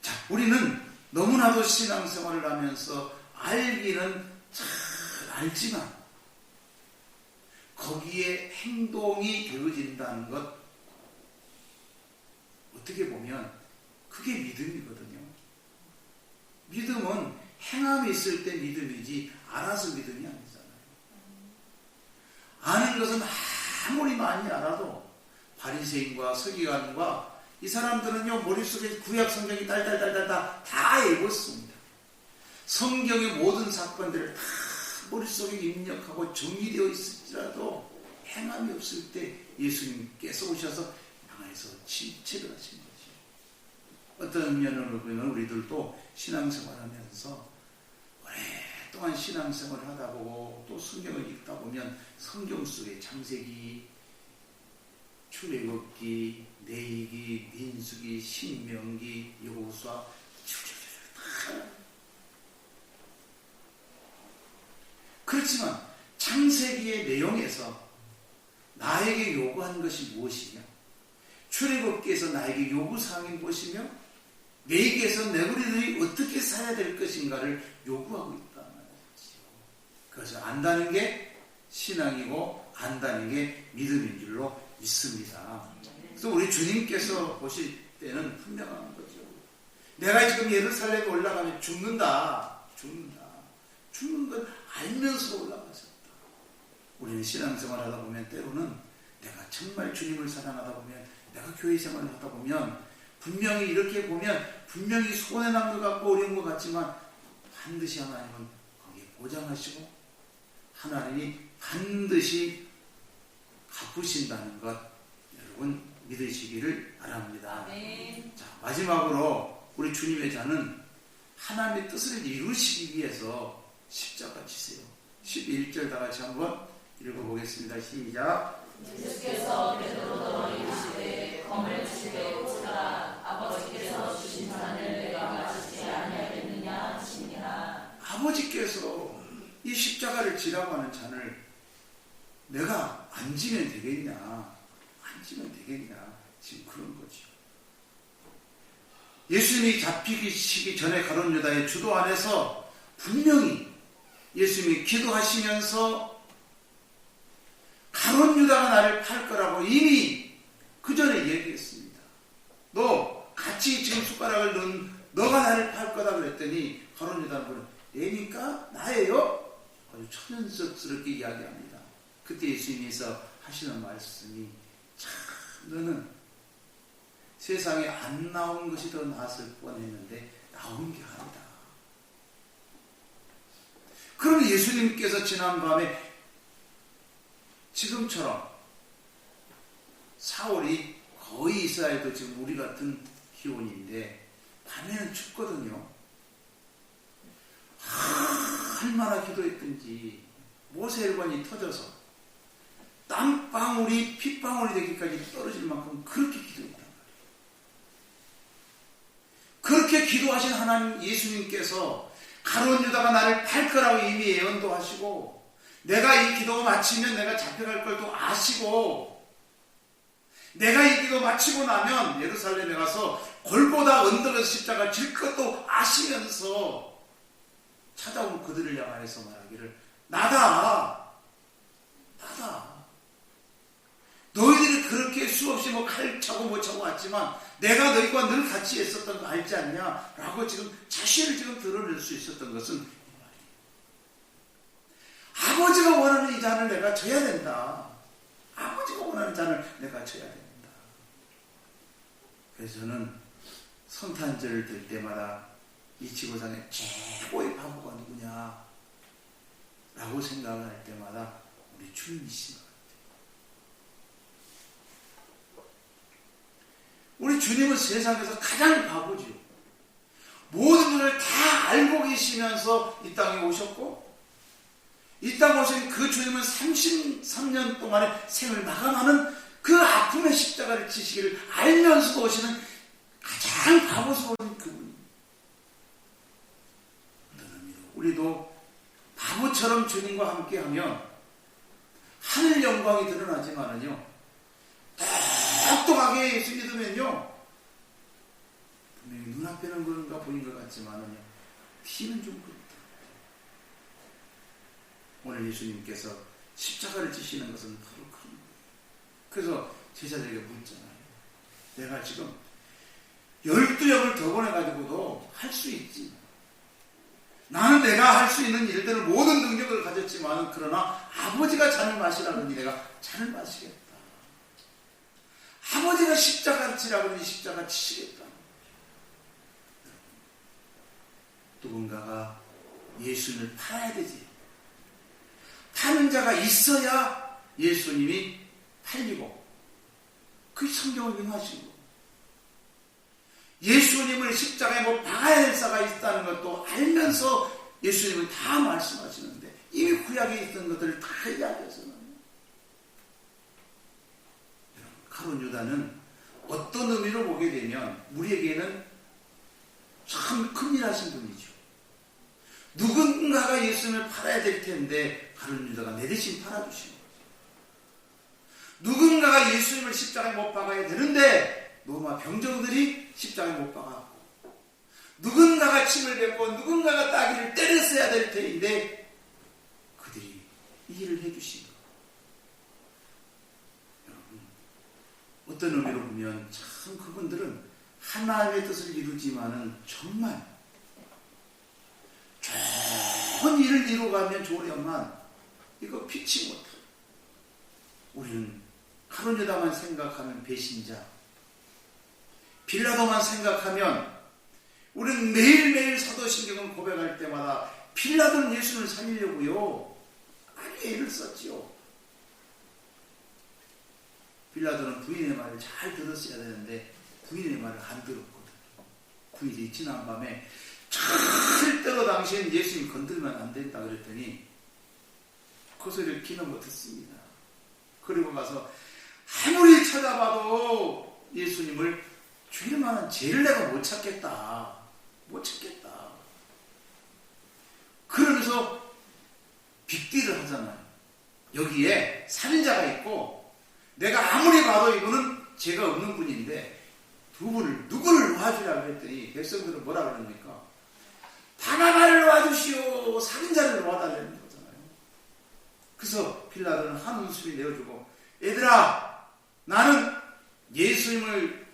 자, 우리는 너무나도 신앙생활을 하면서 알기는 잘 알지만 거기에 행동이 되어진다는 것, 어떻게 보면 그게 믿음이거든요. 믿음은 행함이 있을 때 믿음이지 알아서 믿음이 아니잖아요. 아는 것은 아무리 많이 알아도 바리새인과 서기관과 이 사람들은요, 머릿속에 구약 성경이 달달달달 다 읽었습니다. 성경의 모든 사건들을 다 머릿속에 입력하고 정리되어 있을지라도 행함이 없을 때 예수님께서 오셔서 향해서 체별하신 거죠. 어떤 면으로 보면 우리들도 신앙생활하면서 오랫동안 신앙생활을 하다 보고 또 성경을 읽다 보면 성경 속에 창세기, 출애굽기, 레위기, 민수기, 신명기, 여호수아 다. 그렇지만 창세기의 내용에서 나에게 요구한 것이 무엇이며, 출애굽기에서 나에게 요구사항이 무엇이며, 레위기에서 우리들이 어떻게 살아야 될 것인가를 요구하고 있다는 거죠. 그래서 안다는 게 신앙이고 안다는 게 믿음인 줄로 믿습니다. 그래서 우리 주님께서 보실 때는 분명한 거죠. 내가 지금 예루살렘에 올라가면 죽는다. 죽는 걸 알면서 올라가셨다. 우리는 신앙생활 하다 보면 때로는 내가 정말 주님을 사랑하다 보면, 내가 교회 생활을 하다 보면 분명히 이렇게 보면 분명히 손해 난 것 같고 어려운 것 같지만 반드시 하나님은 거기에 보장하시고 하나님이 반드시 갚으신다는 것, 여러분 믿으시기를 바랍니다. 자, 마지막으로 우리 주님의 자는 하나님의 뜻을 이루시기 위해서 십자가 지세요. 11절 다 같이 한번 읽어보겠습니다. 시작. 예수께서 베드로더러 이르시되 검을 주시되 오라. 아버지께서 주신 잔을 내가 마시지 아니하겠느냐 하시니라. 아버지께서 이 십자가를 지라고 하는 잔을 내가 안 지면 되겠냐, 안 지면 되겠냐, 지금 그런 거죠. 예수님이 잡히시기 전에 가룟 유다의 주도 안에서 분명히 예수님이 기도하시면서 가룟 유다가 나를 팔 거라고 이미 그 전에 얘기했습니다. 너 같이 지금 숟가락을 넣은 너가 나를 팔 거다 그랬더니 가룟 유다는 얘니까 나예요? 아주 천연스럽게 이야기합니다. 그때 예수님께서 하시는 말씀이, 참 너는 세상에 안 나온 것이 더 나았을 뻔했는데 나온 게 아니다. 그럼 예수님께서 지난밤에 지금처럼 사월이 거의 이스라엘도 지금 우리 같은 기온인데 밤에는 춥거든요. 얼마나 기도했든지 모세혈관이 터져서 땀방울이 핏방울이 되기까지 떨어질 만큼 그렇게 기도했단 말이에요. 그렇게 기도하신 하나님 예수님께서 가룟 유다가 나를 팔 거라고 이미 예언도 하시고, 내가 이 기도가 마치면 내가 잡혀갈 걸 또 아시고, 내가 이 기도 마치고 나면 예루살렘에 가서 골고다 언덕에서 십자가 질 것도 아시면서 찾아온 그들을 향하여서 말하기를 나다. 너희들이 그렇게 수없이 칼 차고 못 차고 왔지만 내가 너희와 늘 같이 있었던 거 알지 않냐? 라고 지금 자신을 지금 드러낼 수 있었던 것은 이 말이에요. 아버지가 원하는 이 잔을 내가 져야 된다. 아버지가 원하는 잔을 내가 져야 된다. 그래서 저는 성탄절을 될 때마다 이 지구상의 최고의 바보가 누구냐? 라고 생각을 할 때마다 우리 주님이신 것 같아요. 우리 주님은 세상에서 가장 바보죠. 모든 것을 다 알고 계시면서 이 땅에 오셨고, 이 땅에 오신 그 주님은 33년 동안의 생을 마감하는 그 아픔의 십자가를 지시기를 알면서도 오시는 가장 바보스러운 그분입니다. 우리도 바보처럼 주님과 함께하면 하늘 영광이 드러나지만은요, 똑똑하게 예수 믿으면요, 분명히 눈앞에는 그런가 보인 것 같지만은요, 뒤는 좀 그렇다. 오늘 예수님께서 십자가를 지시는 것은 바로 그런 거예요. 그래서 제자들에게 묻잖아요. 내가 지금 12역을 더 보내가지고도 할 수 있지. 나는 내가 할 수 있는 일들을 모든 능력을 가졌지만, 그러나 아버지가 잔을 마시라더니 내가 잔을 마시겠다. 아버지가 십자가를 치라더니 십자가 치시겠다. 누군가가 예수님을 팔아야 되지. 파는 자가 있어야 예수님이 팔리고, 그게 성경을 명하신 거고, 예수님을 십자가에 못 박아야 될 자가 있다는 것도 알면서 예수님은 다 말씀하시는데, 이미 구약에 있던 것들을 다 이야기해서는, 가룟 유다는 어떤 의미로 보게 되면 우리에게는 참 큰일하신 분이죠. 누군가가 예수님을 팔아야 될 텐데 가룟 유다가 내 대신 팔아주신 거죠. 누군가가 예수님을 십자가에 못 박아야 되는데 로마 병정들이 십자가에 못 박았고, 누군가가 침을 뱉고 누군가가 따귀를 때렸어야 될 텐데 그들이 이 일을 해주신 거. 여러분, 어떤 의미로 보면 참 그분들은 하나님의 뜻을 이루지만은 정말 좋은 일을 이루어가면 좋으련만 이거 피치 못해. 우리는 가룟 유다만 생각하면 배신자, 빌라도만 생각하면, 우리는 매일매일 사도신경을 고백할 때마다 빌라도는 예수를 살리려고요 아주 애를 썼지요. 빌라도는 부인의 말을 잘 들었어야 되는데 부인의 말을 안 들었거든요. 부인이 지난 밤에 절대로 당신 예수님 건들면 안 된다 그랬더니 그 소리를 귀는 못 듣습니다. 그리고 가서 아무리 찾아봐도 예수님을 죽일 만한 죄를 내가 못 찾겠다. 못 찾겠다. 그러면서 빅딜을 하잖아요. 여기에 살인자가 있고 내가 아무리 봐도 이분은 죄가 없는 분인데 두 분을 누구를 놓아주려고 했더니 백성들은 뭐라 그럽니까? 바나바를 놓아주시오. 살인자를 놓아달라는 거잖아요. 그래서 빌라도는 한 웃음이 내어주고, 얘들아, 나는 예수님을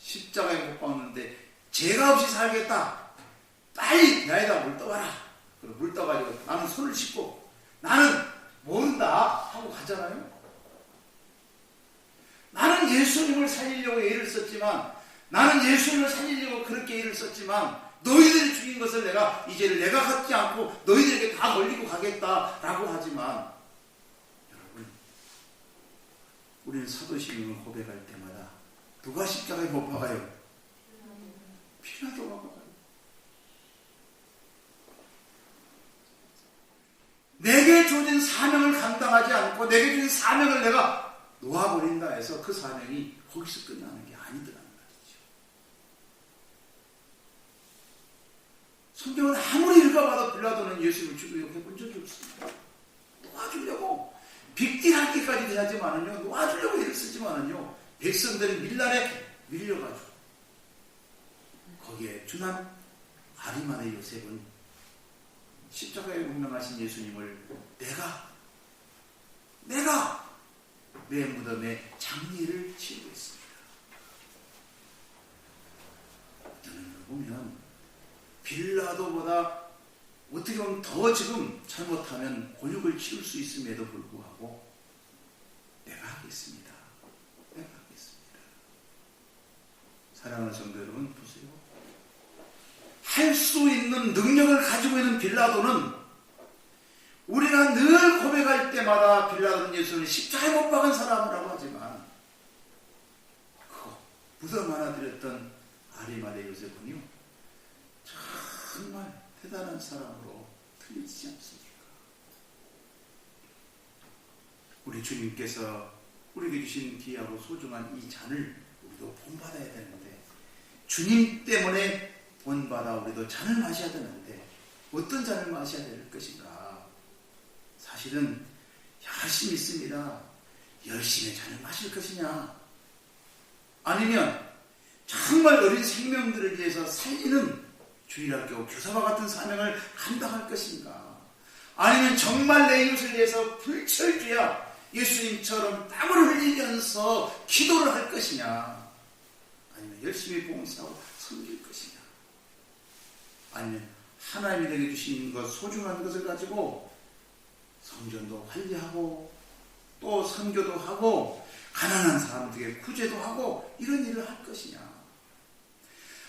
십자가에 못 박는데 죄가 없이 살겠다. 빨리 배에다 물 떠와라. 그리고 물 떠가지고 나는 손을 씻고 나는 모른다 하고 가잖아요. 나는 예수님을 살리려고 애를 썼지만, 나는 예수님을 살리려고 그렇게 애를 썼지만, 너희들이 죽인 것을 내가 이제는 내가 갖지 않고 너희들에게 다 걸리고 가겠다라고 하지만, 여러분, 우리는 사도신경을 고백할 때마다 누가 십자가에 못 박아요? 빌라도가 박아요. 내게 주어진 사명을 감당하지 않고 내게 주어진 사명을 내가 놓아버린다 해서 그 사명이 거기서 끝나는 게 아니더라는 말이죠. 성경은 아무리 읽어봐도 빌라도는 예수님을 죽이려고 해본 적이 없습니다. 놓아주려고 빅딜하기까지 하지만은요, 놓아주려고 애를 쓰지만은요, 백성들이 밀란에 밀려가지고 거기에 준한 아리마대 요셉은 십자가에 운명하신 예수님을 내가 내 무덤에 장례를 치르고 있습니다. 어떤 걸 보면 빌라도보다 어떻게 보면 더 지금 잘못하면 곤욕을 치를 수 있음에도 불구하고 내가 하겠습니다. 내가 하겠습니다. 사랑하는 성도 여러분, 보세요. 할 수 있는 능력을 가지고 있는 빌라도는 우리가 늘 고백할 때마다 빌라도는 예수를 십자가에 못 박은 사람이라고 하지만 그거 무덤 하나 드렸던 아리마대 요셉은요 정말 대단한 사람으로 틀리지 않습니까? 우리 주님께서 우리에게 주신 귀하고 소중한 이 잔을 우리도 본받아야 되는데 주님 때문에 본받아 우리도 잔을 마셔야 되는데 어떤 잔을 마셔야 될 것인가? 사실은 열심히 있습니다. 열심히 잔을 마실 것이냐? 아니면 정말 어린 생명들을 위해서 살리는 주일학교 교사와 같은 사명을 감당할 것인가? 아니면 정말 내 이웃을 위해서 불철주야 예수님처럼 땀을 흘리면서 기도를 할 것이냐? 아니면 열심히 봉사하고 섬길 것이냐? 아니면 하나님이 내게 주신 것, 소중한 것을 가지고 성전도 관리하고 또 선교도 하고 가난한 사람들에게 구제도 하고 이런 일을 할 것이냐?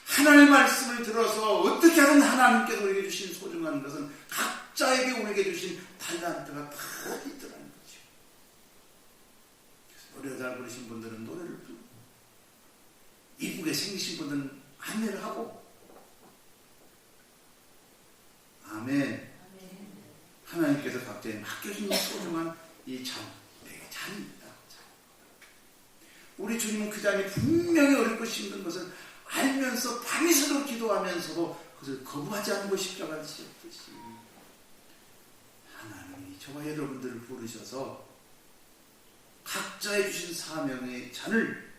하나님의 말씀을 들어서 어떻게 하든 하나님께서 우리에게 주신 소중한 것은 각자에게 우리에게 주신 달란트가 다 있더라는 거죠. 그래서 노래 잘 부르신 분들은 노래를 부르고 이쁘게 생기신 분들은 안내를 하고 아멘. 하나님께서 각자에 맡겨진 소중한 이 잔, 내게 잔입니다. 우리 주님은 그 잔이 분명히 어렵고 힘든 것을 알면서 밤이새도록 기도하면서도 그것을 거부하지 않는 것이 십자가를 지었듯이 하나님이 저와 여러분들을 부르셔서 각자의 주신 사명의 잔을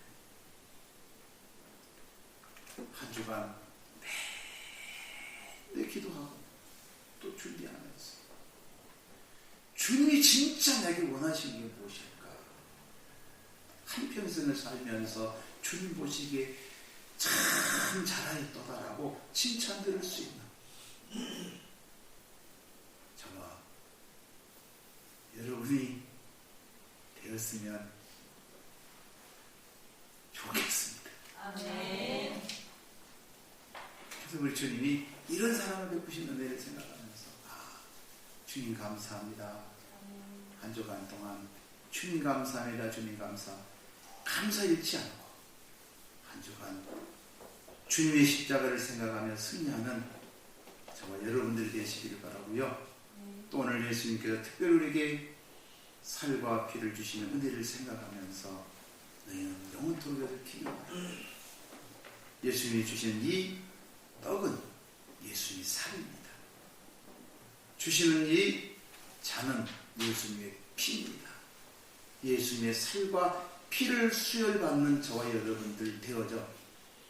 한 주간 매일 기도하고 또 준비하면서 주님이 진짜 내게 원하시는 게 무엇일까? 한평생을 살면서 주님 보시기에 참 잘하였도다라고 칭찬 들을 수 있는 저와 여러분이 되었으면 좋겠습니다. 아멘. 그래서 우리 주님이 이런 사랑을 베푸신 은혜를 생각하면서 주님 감사합니다. 한 주간 동안 주님 감사합니다. 주님 감사 잃지 않고 한 주간 주님의 십자가를 생각하며 승리하는 저와 여러분들이 되시기를 바라고요. 또 오늘 예수님께서 특별히 우리에게 살과 피를 주시는 은혜를 생각하면서 너희는 영원토록 여기며 예수님이 주신 이 떡은 예수님의 살입니다. 주시는 이 잔은 예수님의 피입니다. 예수님의 살과 피를 수혈받는 저와 여러분들 되어져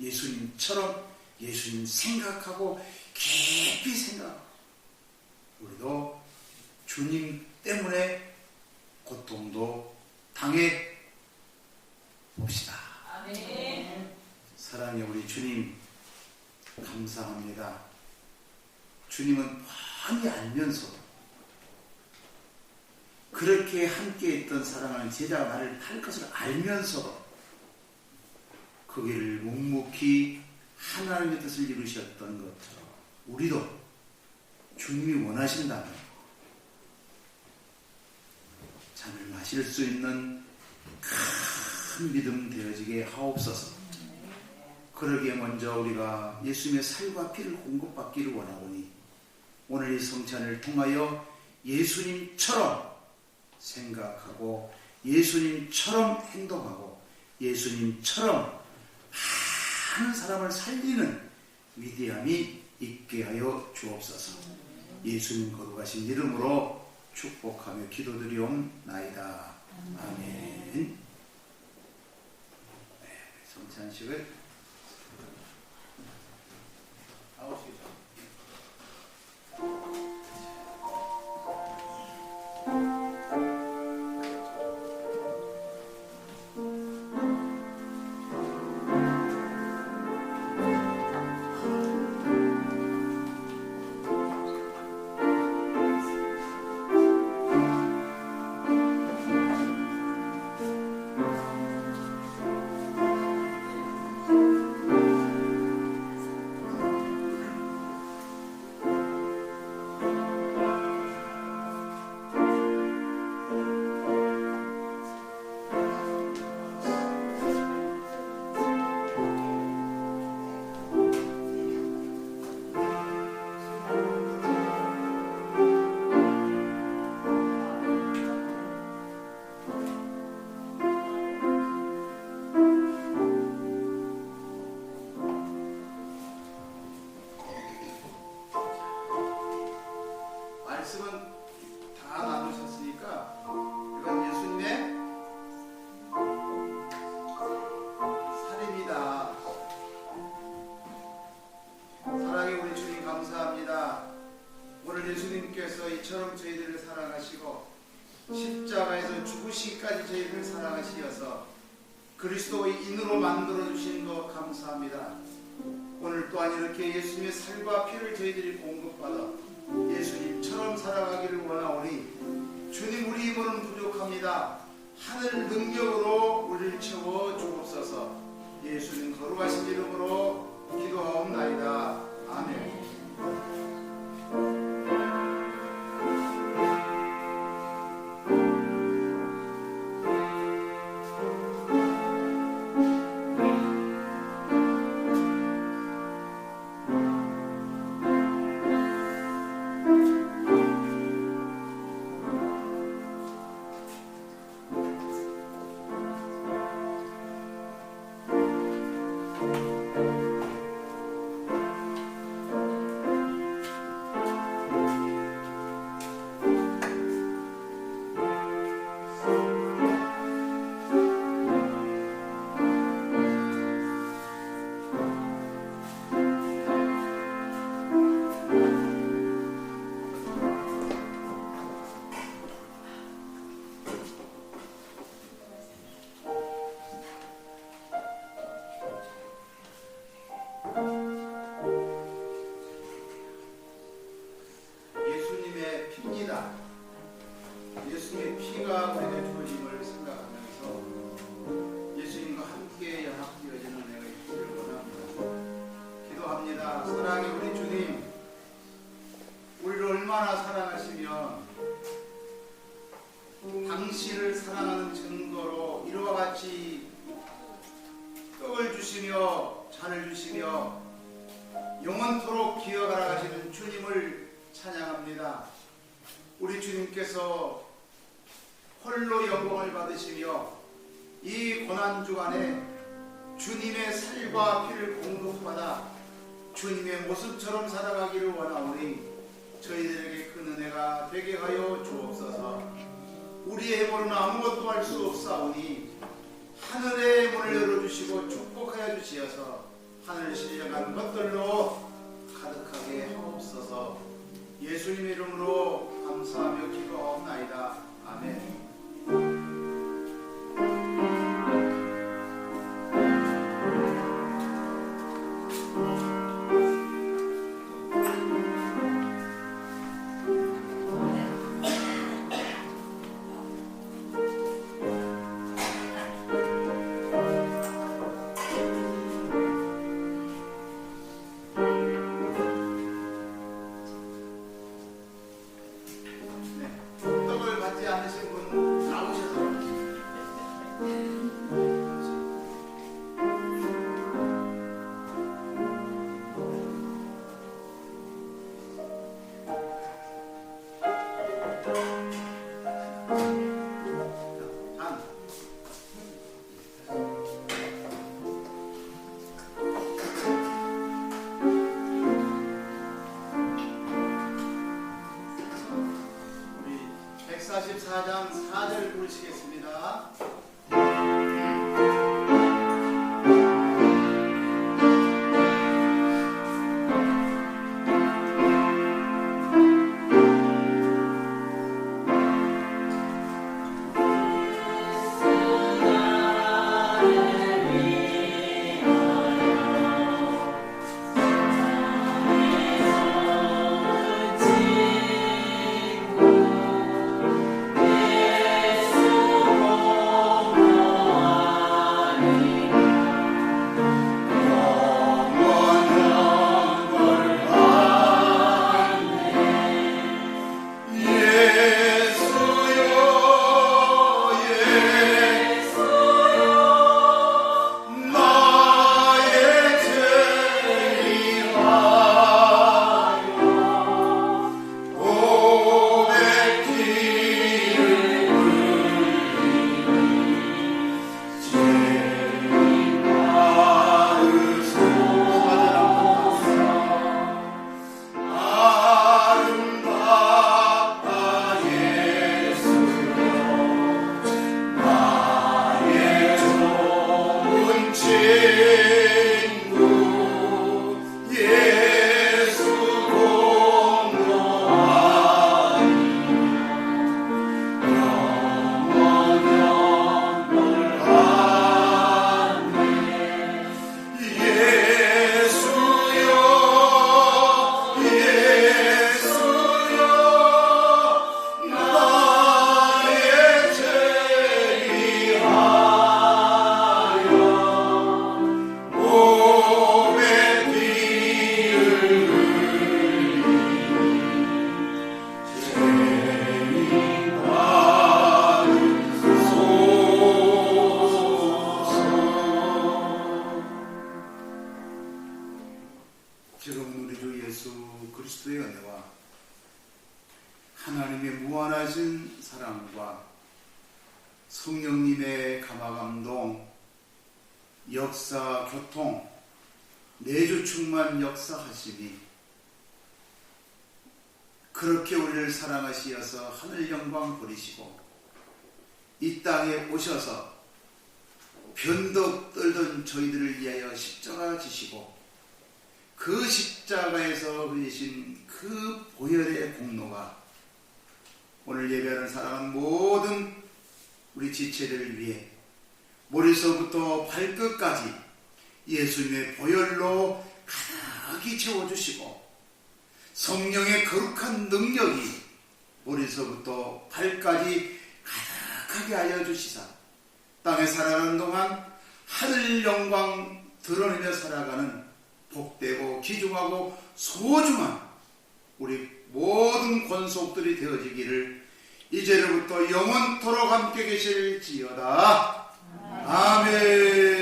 예수님처럼 예수님 생각하고 깊이 생각하고 우리도 주님 때문에 고통도 당해 봅시다. 아멘. 사랑의 우리 주님 감사합니다. 주님은 뻔히 알면서도 그렇게 함께 있던 사랑하는 제자가 나를 팔 것을 알면서도 그 길을 묵묵히 하나님의 뜻을 이루셨던 것처럼 우리도 주님이 원하신다면 잔을 마실 수 있는 큰 믿음 되어지게 하옵소서. 그러기에 먼저 우리가 예수님의 살과 피를 공급받기를 원하오니 오늘 이 성찬을 통하여 예수님처럼 생각하고 예수님처럼 행동하고 예수님처럼 많은 사람을 살리는 위대함이 있게 하여 주옵소서. 예수님 거룩하신 이름으로 축복하며 기도드리옵나이다. 아멘. 네, 성찬식을 아웃시죠. 저희들을 사랑하시고 십자가에서 죽으시기까지 저희들을 사랑하시어서 그리스도의 인으로 만들어주신 것 감사합니다. 오늘 또한 이렇게 예수님의 살과 피를 저희들이 공급받아 예수님처럼 살아가기를 원하오니 주님, 우리 힘으로는 부족합니다. 하늘 능력으로 우리를 채워 주옵소서. 예수님 거룩하신 이름으로 기도하옵나이다. 아멘. 예수님의 피입니다. 예수님의 피가 우리의 주님을 생각하면서 예수님과 함께 연합되어지는 은혜가 있기를 원합니다. 기도합니다. 사랑의 우리 주님, 우리를 얼마나 사랑하시면 당신을 사랑하는 증거로 이와 같이 떡을 주시며 잔을 주시며 영원토록 기어가라 하시는 주님을 찬양합니다. 우리 주님께서 홀로 영광을 받으시며 이 고난주간에 주님의 살과 피를 공급받아 주님의 모습처럼 살아가기를 원하오니 저희들에게 큰 은혜가 되게 하여 주옵소서. 우리의 힘으로는 아무것도 할 수 없사오니 하늘의 문을 열어주시고 축복하여 주시어서 하늘 신령한 것들로 가득하게 하옵소서. 예수님의 이름으로 감사하며 기도하옵나이다. 아멘. 떡을 받지 않으신 분 나오셔서 잔. 우리 144장 4절 부르시겠습니다. 예수 지금은 우리 주 예수 그리스도의 은혜와 하나님의 무한하신 사랑과 성령님의 감화감동, 역사, 교통, 내주 충만 역사하심이 그렇게 우리를 사랑하시어서 하늘 영광 버리시고 이 땅에 오셔서 변덕 떨던 저희들을 위하여 십자가 지시고 그 십자가에서 흘리신 그 보혈의 공로가 오늘 예배하는 사랑하는 모든 우리 지체들을 위해 머리서부터 발끝까지 예수님의 보혈로 가득히 채워주시고 성령의 거룩한 능력이 머리서부터 발까지 가득하게 하여 주시사 땅에 살아가는 동안 하늘 영광 드러내며 살아가는 복되고 귀중하고 소중한 우리 모든 권속들이 되어지기를 이제로부터 영원토록 함께 계실지어다. 아멘.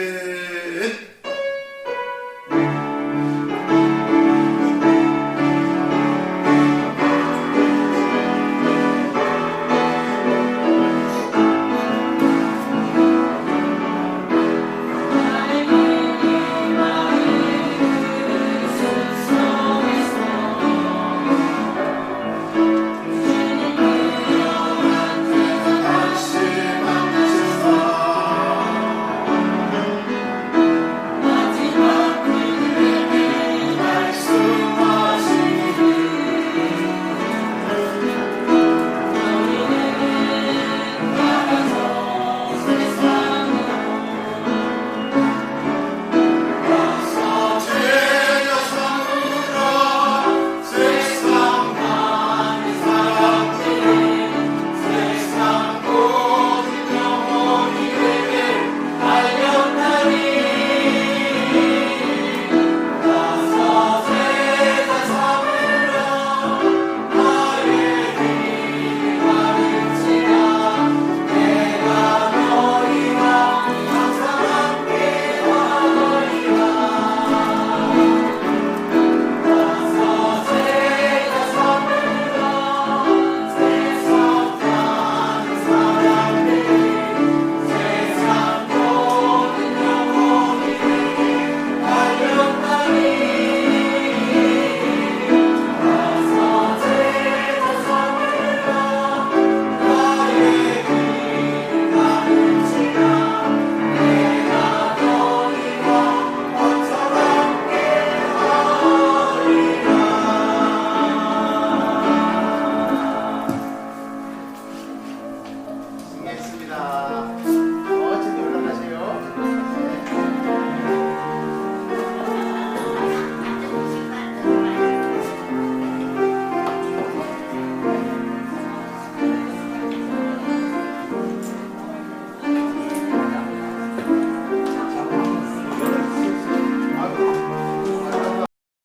승리했습니다.